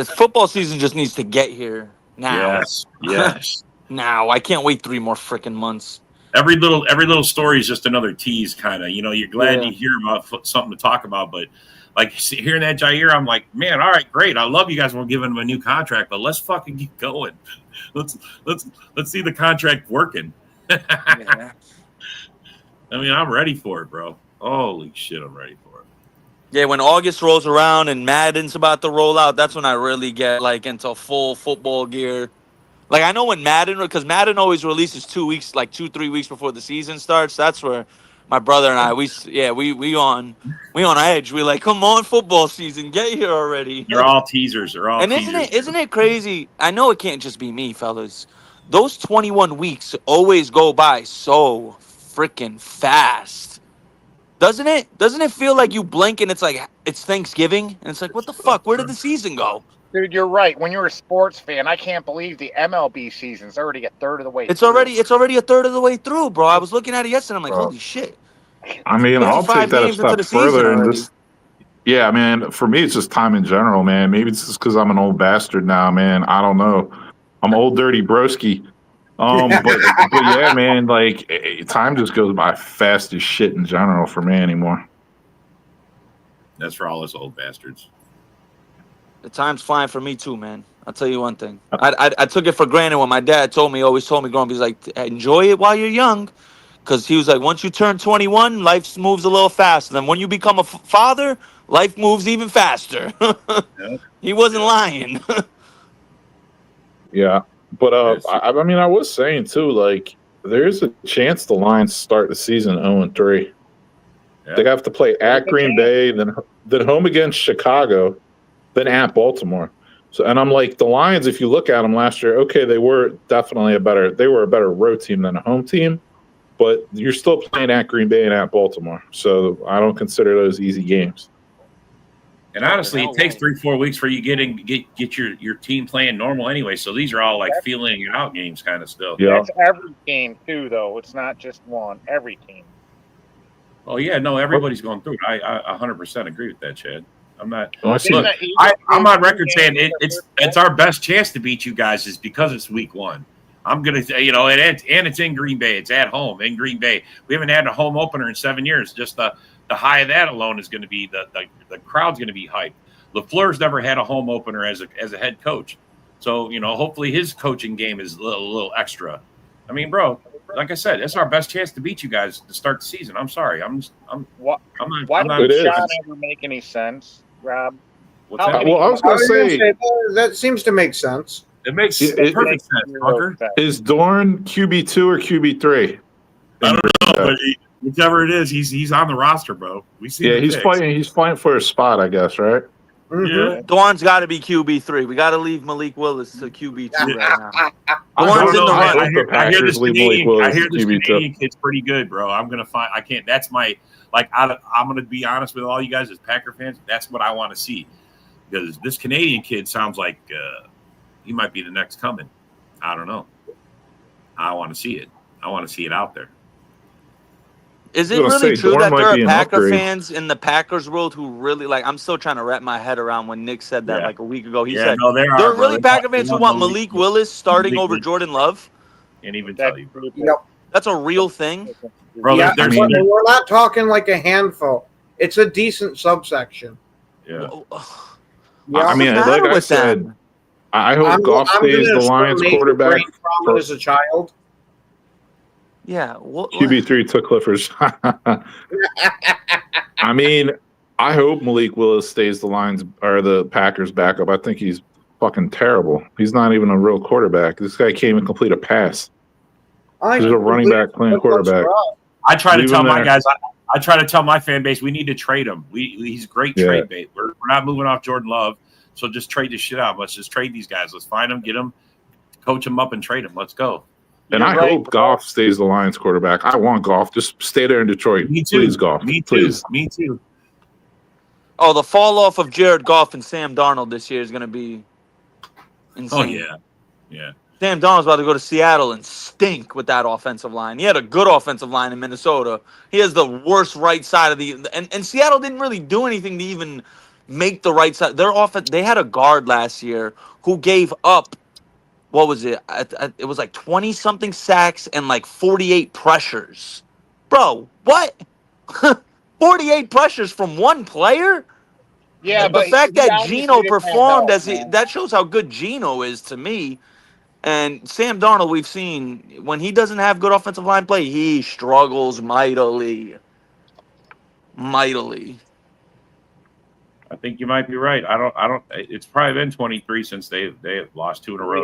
Football season just needs to get here now. Yes. Yes. Now. I can't wait 3 more freaking months. Every little story is just another tease, kind of. You know, you're glad Yeah. you hear about something to talk about, but like hearing that Jair, I'm like, man, all right, great. I love you guys for giving him a new contract, but let's fucking keep going. Let's see the contract working. Yeah. I mean, I'm ready for it, bro. Holy shit, I'm ready for it. Yeah, when August rolls around and Madden's about to roll out, that's when I really get like into full football gear. Like, I know when because Madden always releases 2 weeks, like 2-3 weeks before the season starts. That's where my brother and I, we on edge. We like, come on, football season, get here already. They're all teasers. They're all And teasers. isn't it crazy? I know it can't just be me, fellas. Those 21 weeks always go by so freaking fast. Doesn't it? Doesn't it feel like you blink and it's like it's Thanksgiving and it's like, what the fuck? Where did the season go? Dude, you're right. When you're a sports fan, I can't believe the MLB season's already a third of the way. It's through. already a third of the way through, bro. I was looking at it yesterday. I'm like, holy shit. I mean, I'll 55 take that a games into step the season further and already. just. Yeah, man. For me, it's just time in general, man. Maybe it's just because I'm an old bastard now, man. I don't know. I'm old dirty broski. But yeah, man. Like time just goes by fast as shit in general for me anymore. That's for all us old bastards. The time's flying for me too, man. I'll tell you one thing. I took it for granted when my dad always told me growing up, he's like, enjoy it while you're young. Because he was like, once you turn 21, life moves a little faster. Then when you become a father, life moves even faster. Yeah. He wasn't lying. Yeah, but I mean, I was saying too, like there's a chance the Lions start the season 0-3. Yeah. They have to play at Green Bay, then home against Chicago, then at Baltimore. So, and I'm like, the Lions, if you look at them last year, okay, they were definitely a better road team than a home team, but you're still playing at Green Bay and at Baltimore. So I don't consider those easy games. And honestly, it takes 3-4 weeks for you get your team playing normal anyway. So these are all like feeling it out games kind of still. Yeah. That's every team too, though. It's not just one. Every team. Oh yeah, no, everybody's going through it. I 100% agree with that, Chad. I'm not. Well, I see. Look, I'm on record saying it's our best chance to beat you guys is because it's week 1. I'm gonna say, and it's in Green Bay. It's at home in Green Bay. We haven't had a home opener in 7 years. Just the high of that alone is going to be the crowd's going to be hyped. LaFleur's never had a home opener as a head coach, so hopefully his coaching game is a little extra. I mean, bro, like I said, it's our best chance to beat you guys to start the season. I'm sorry. Why I'm not. does Sean ever make any sense, Rob? What's that? Well, I was going to say that seems to make sense. It makes perfect sense, fucker. Is Dorn QB2 or QB3? I don't know, but whichever it is, he's on the roster, bro. We see. Yeah, he's fighting. He's fighting for a spot, I guess, right? Yeah. Dorn's got to be QB3. We got to leave Malik Willis to QB2 right now. Dorn's in the I right. I hear this QB2. Canadian kid's pretty good, bro. I'm gonna find. I can't. That's my like. I'm gonna be honest with all you guys as Packer fans. That's what I want to see because this Canadian kid sounds like he might be the next coming. I don't know. I want to see it. I want to see it out there. Is it really true that there are Packer fans in the Packers world who really like? I'm still trying to wrap my head around when Nick said that like a week ago. He said no, there are really Packer fans who want Malik Willis starting over Jordan Love. Can't even tell you. Yep. That's a real thing, bro. Yeah, we're not talking like a handful. It's a decent subsection. Yeah. I mean, like I said, I hope Goff stays the Lions quarterback as a child. Yeah, QB3 took Clifford's. I mean, I hope Malik Willis stays the Lions or the Packers backup. I think he's fucking terrible. He's not even a real quarterback. This guy can't even complete a pass. He's a running back playing quarterback. I try to tell my guys. I try to tell my fan base we need to trade him. He's great trade bait. We're not moving off Jordan Love, so just trade this shit out. Let's just trade these guys. Let's find them, get them, coach them up, and trade them. Let's go. And I hope Goff stays the Lions quarterback. I want Goff. Just stay there in Detroit. Me too. Please, Goff. Me too. Please. Me too. Oh, the fall off of Jared Goff and Sam Darnold this year is going to be insane. Oh, yeah. Yeah. Sam Darnold's about to go to Seattle and stink with that offensive line. He had a good offensive line in Minnesota. He has the worst right side of the – and Seattle didn't really do anything to even make the right side. Their offense – they had a guard last year who gave up – what was it? It was like 20-something sacks and like 48 pressures. Bro, what? 48 pressures from one player? Yeah, the fact that Geno performed that shows how good Geno is to me. And Sam Darnold, we've seen when he doesn't have good offensive line play, he struggles mightily. Mightily. I think you might be right. I don't. It's probably been 23 since they have lost 2 in a row.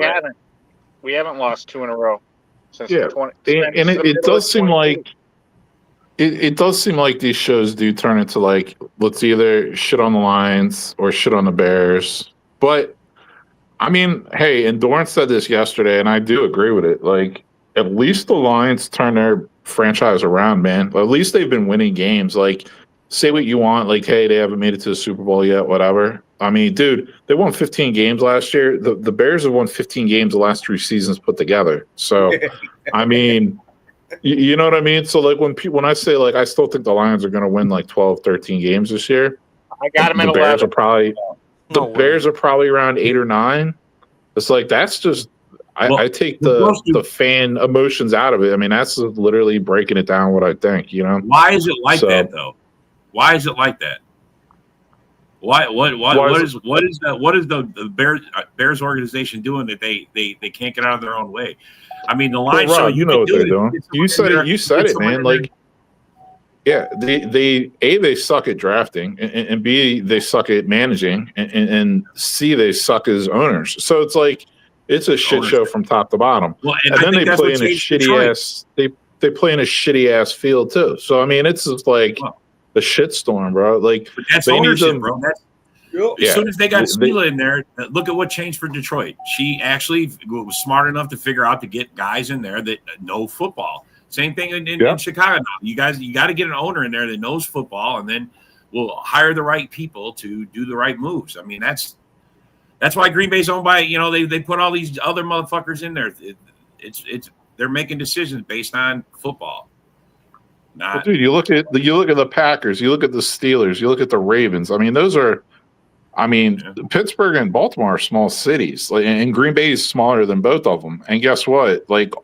We haven't lost 2 in a row since and it does seem like it does seem like these shows do turn into like let's either shit on the Lions or shit on the Bears. But I mean, hey, and Dorn said this yesterday, and I do agree with it. Like at least the Lions turn their franchise around, man. At least they've been winning games. Like. Say what you want, like, hey, they haven't made it to the Super Bowl yet, whatever. I mean, dude, they won 15 games last year. The Bears have won 15 games the last 3 seasons put together. So, I mean, you know what I mean? So, like, when I say, like, I still think the Lions are going to win, like, 12, 13 games this year. I got them at 11. The Bears are probably around 8 or 9. It's like, that's just I take the fan emotions out of it. I mean, that's literally breaking it down what I think, you know? Why is it like that, though? Why is it like that? What is the Bears organization doing that they can't get out of their own way? I mean, the line show you know what they're doing. You said it, man. Like, yeah, they suck at drafting, and B, they suck at managing, and C, they suck as owners. So it's like it's a shit show from top to bottom. Well, and then they play in a shitty ass. They play in a shitty ass field too. So I mean, it's just like. The shitstorm, bro. Like but that's ownership, bro. As soon as they got Spila in there, look at what changed for Detroit. She actually was smart enough to figure out to get guys in there that know football. Same thing in Chicago. You got to get an owner in there that knows football, and then will hire the right people to do the right moves. I mean, that's why Green Bay's owned by they put all these other motherfuckers in there. They're making decisions based on football. Well, dude, you look at the Packers, you look at the Steelers, you look at the Ravens. I mean, Pittsburgh and Baltimore are small cities, and Green Bay is smaller than both of them. And guess what? Like,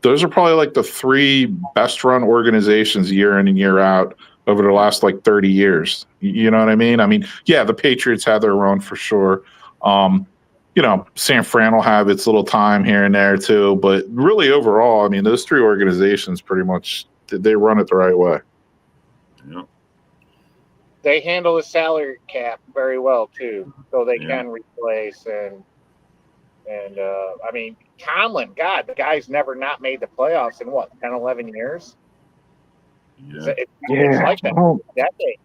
those are probably like the 3 best-run organizations year in and year out over the last like 30 years. You know what I mean? I mean, yeah, the Patriots had their run for sure. San Fran will have its little time here and there too. But really, overall, I mean, those three organizations pretty much they run it the right way. Yeah. They handle the salary cap very well too, so they can replace I mean, Tomlin, God, the guy's never not made the playoffs in what 10, 11 years. Yeah. It's like that. Decade.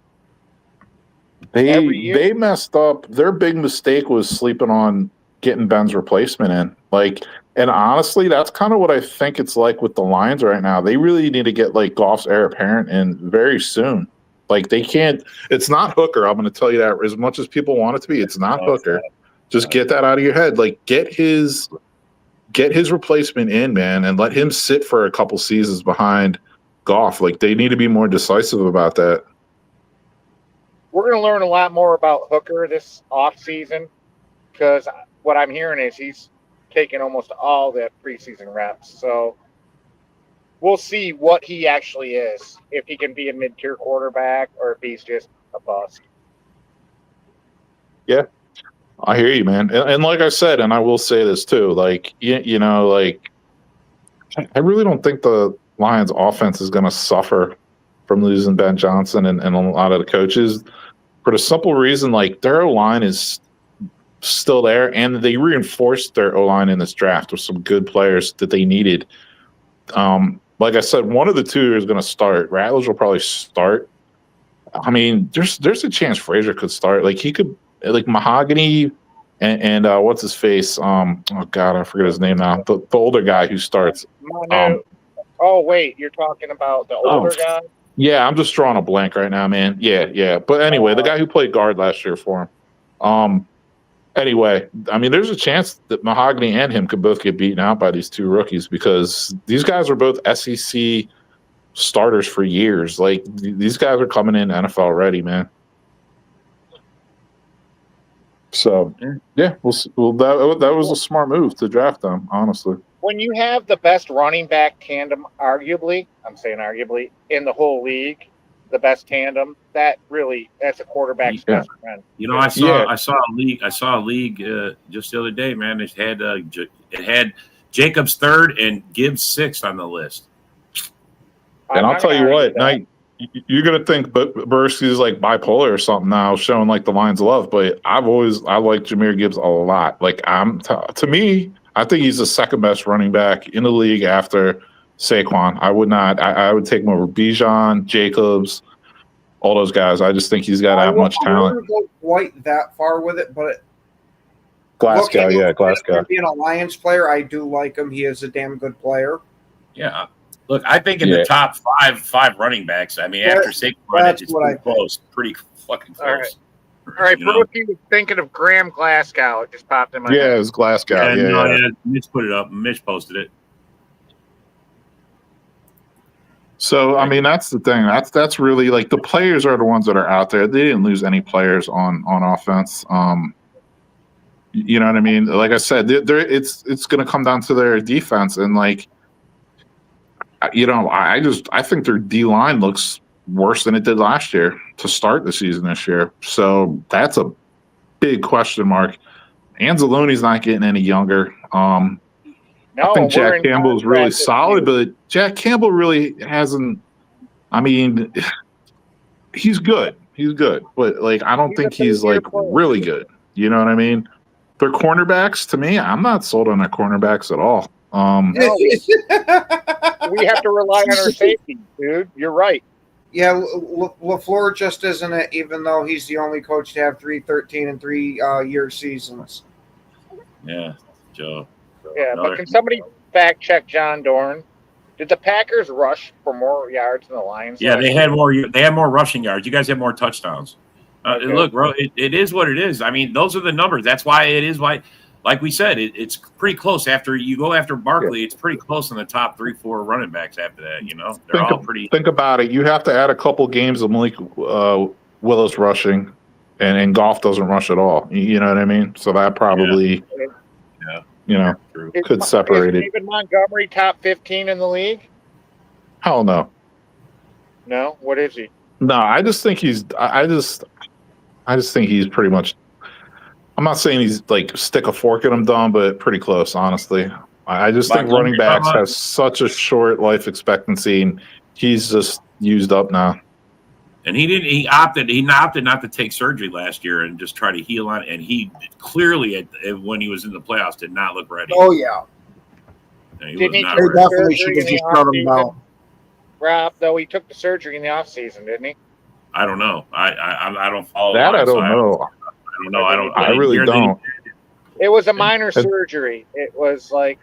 They messed up. Their big mistake was sleeping on getting Ben's replacement in. And honestly, that's kind of what I think it's like with the Lions right now. They really need to get Goff's heir apparent in very soon. They can't. It's not Hooker. I'm going to tell you that. As much as people want it to be, it's not Hooker. Just get that out of your head. Get his replacement in, man, and let him sit for a couple seasons behind Goff. They need to be more decisive about that. We're going to learn a lot more about Hooker this offseason because what I'm hearing is he's taken almost all the preseason reps. So we'll see what he actually is, if he can be a mid-tier quarterback or if he's just a bust. Yeah, I hear you, man. And like I said, and I will say this too, I really don't think the Lions offense is going to suffer from losing Ben Johnson and a lot of the coaches for the simple reason, their O-line is still there, and they reinforced their O-line in this draft with some good players that they needed. Like I said, one of the two is going to start. Ratledge will probably start. I mean, there's a chance Frazier could start. He could, Mahogany and what's his face? Oh God, I forget his name now. The older guy who starts. Oh wait, you're talking about the older guy? Yeah, I'm just drawing a blank right now, man. Yeah. But anyway, the guy who played guard last year for him. Anyway, I mean, there's a chance that Mahogany and him could both get beaten out by these two rookies because these guys are both SEC starters for years. These guys are coming in NFL ready, man. So, yeah, that was a smart move to draft them, honestly. When you have the best running back tandem, arguably, in the whole league, the best tandem, that's a quarterback's best friend. I saw a league just the other day, man. It had Jacobs third and Gibbs sixth on the list. And I'll tell you what, you're gonna think Bursky's bipolar or something now, showing the Lions love. But I like Jahmyr Gibbs a lot. To me, I think he's the second best running back in the league after Saquon. I would take him over Bijan, Jacobs, all those guys. I just think he's got that much talent. I wouldn't go quite that far with it, but Glasgow. Being a Lions player, I do like him. He is a damn good player. Yeah. Look, I think in the top five running backs, I mean, after Saquon, it's pretty close. Pretty fucking close. All right, Brookie was thinking of Graham Glasgow. It just popped in my head. Yeah, it was Glasgow. Yeah. Mitch put it up. Mitch posted it. So, I mean, that's the thing. That's really the players are the ones that are out there. They didn't lose any players on offense. You know what I mean? Like I said, it's going to come down to their defense, and I think their D line looks worse than it did last year to start the season this year. So that's a big question mark. Anzalone's not getting any younger. I think Jack Campbell is really solid, but Jack Campbell really hasn't. I mean, he's good. But I don't think he's really good. You know what I mean? Their cornerbacks, to me, I'm not sold on their cornerbacks at all. We have to rely on our safety, dude. You're right. Yeah, LaFleur just isn't it, even though he's the only coach to have 3-13 and 3-year seasons. Yeah, Joe. Yeah, but can somebody fact check John Dorn? Did the Packers rush for more yards than the Lions? Yeah, they had more. They had more rushing yards. You guys had more touchdowns. Okay. Look, bro, it is what it is. I mean, those are the numbers. That's why it is why. Like we said, it's pretty close. After you go after Barkley, it's pretty close in the top 3-4 running backs after that. They're all pretty. Think about it. You have to add a couple games of Malik Willis rushing, and Goff doesn't rush at all. You know what I mean? So that probably, could separate it. David Montgomery top 15 in the league? Hell no. No, what is he? No, I just think he's. I just think he's pretty much. I'm not saying he's like stick a fork in him dumb, but pretty close, honestly. I just think Like, running backs you're talking have such a short life expectancy, and he's just used up now. And he opted not to take surgery last year and just try to heal on it. And he clearly, when he was in the playoffs, did not look ready. Oh yeah, He Didn't was he not take they ready. the definitely should surgery have in the just shut him offseason? down. Rob, though, he took the surgery in the offseason, didn't he? I don't know. I don't follow That line, I so don't know. I don't know. I don't. I didn't really hear that he- don't. It was a minor surgery. It was like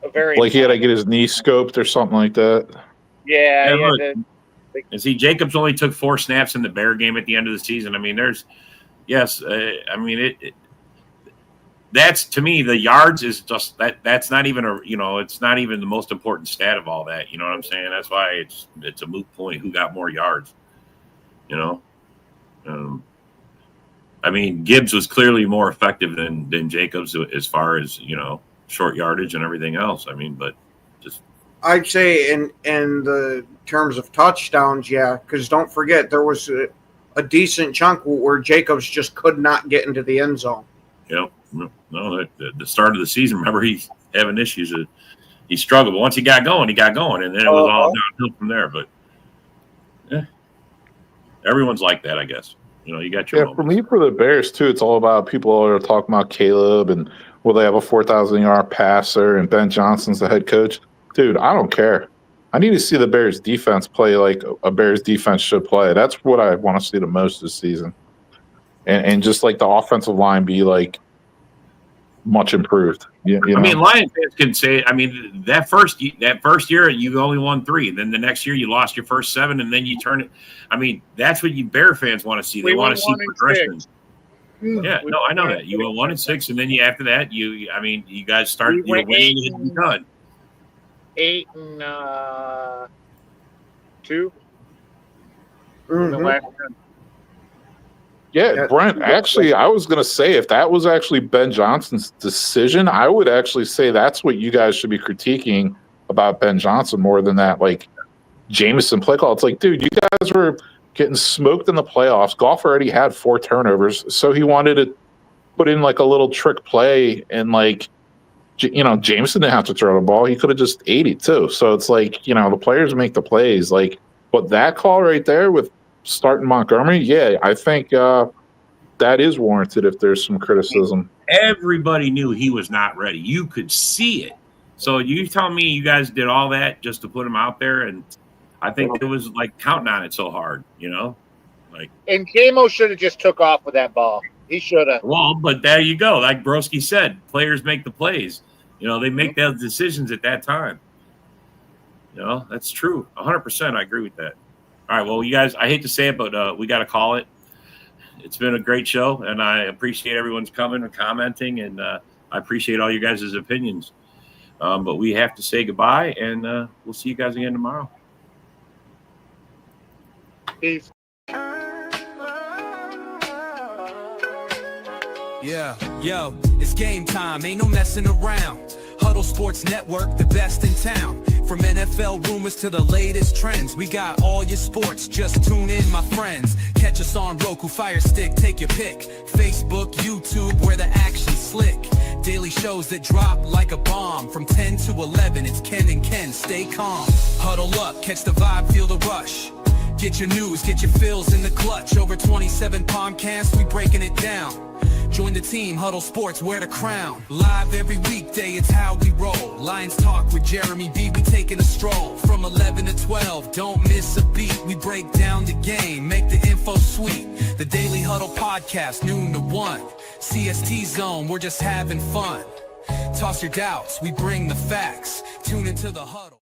a very Like he had to get his knee scoped or something like that. yeah. Yeah, He had look, to, And see, Jacobs only took 4 snaps in the Bear game at the end of the season. I mean, that's to me, the yards is just that's not even it's not even the most important stat of all that. You know what I'm saying? That's why it's a moot point who got more yards. You know, I mean, Gibbs was clearly more effective than Jacobs as far as short yardage and everything else. I mean, but just I'd say in the terms of touchdowns, yeah, because don't forget there was a decent chunk where Jacobs just could not get into the end zone. no, the start of the season. Remember, he's having issues. He struggled, but once he got going, and then it was all downhill from there. But everyone's like that, I guess. You got your Yeah, for me, for the Bears too, it's all about people are talking about Caleb and will they have a 4,000-yard passer and Ben Johnson's the head coach. Dude, I don't care. I need to see the Bears defense play like a Bears defense should play. That's what I want to see the most this season. And just like the offensive line be like much improved. You know? I mean, Lions fans can say, I mean, that first year you only won 3. Then the next year you lost your first 7, and then you turn it. I mean, that's what you Bear fans want to see. They want to see progression. Yeah, no, I know that. You went 1-6, and then after that, you guys start winning and done. 8-2. Mm-hmm. Yeah, Brent, actually, I was going to say if that was actually Ben Johnson's decision, I would actually say that's what you guys should be critiquing about Ben Johnson more than that, like, Jameson play call. It's like, dude, you guys were getting smoked in the playoffs. Goff already had 4 turnovers, so he wanted to put in, like, a little trick play, and, like, Jameson didn't have to throw the ball. He could have just ate it, too. So it's like, the players make the plays. Like, but that call right there with starting Montgomery, yeah, I think that is warranted if there's some criticism. Everybody knew he was not ready. You could see it. So you tell me you guys did all that just to put him out there, and I think it was like counting on it so hard, like. And Jamo should have just took off with that ball. He should have. Well, but there you go. Like Broski said, players make the plays. They make those decisions at that time. That's true. 100%. I agree with that. All right, well, you guys, I hate to say it, but we got to call it. It's been a great show, and I appreciate everyone's coming and commenting, and I appreciate all you guys' opinions. But we have to say goodbye, and we'll see you guys again tomorrow. Peace. Yeah, yo, it's game time, ain't no messing around. Huddle Sports Network, the best in town. From NFL rumors to the latest trends, we got all your sports, just tune in, my friends. Catch us on Roku, Fire Stick, take your pick. Facebook, YouTube, where the action's slick. Daily shows that drop like a bomb. From 10 to 11, it's Ken and Ken, stay calm. Huddle up, catch the vibe, feel the rush. Get your news, get your fills in the clutch. Over 27 podcasts, we breaking it down. Join the team, Huddle Sports, wear the crown. Live every weekday, it's how we roll. Lions Talk with Jeremy B, we taking a stroll. From 11 to 12, don't miss a beat. We break down the game, make the info sweet. The Daily Huddle Podcast, noon to 1. CST Zone, we're just having fun. Toss your doubts, we bring the facts. Tune into the Huddle.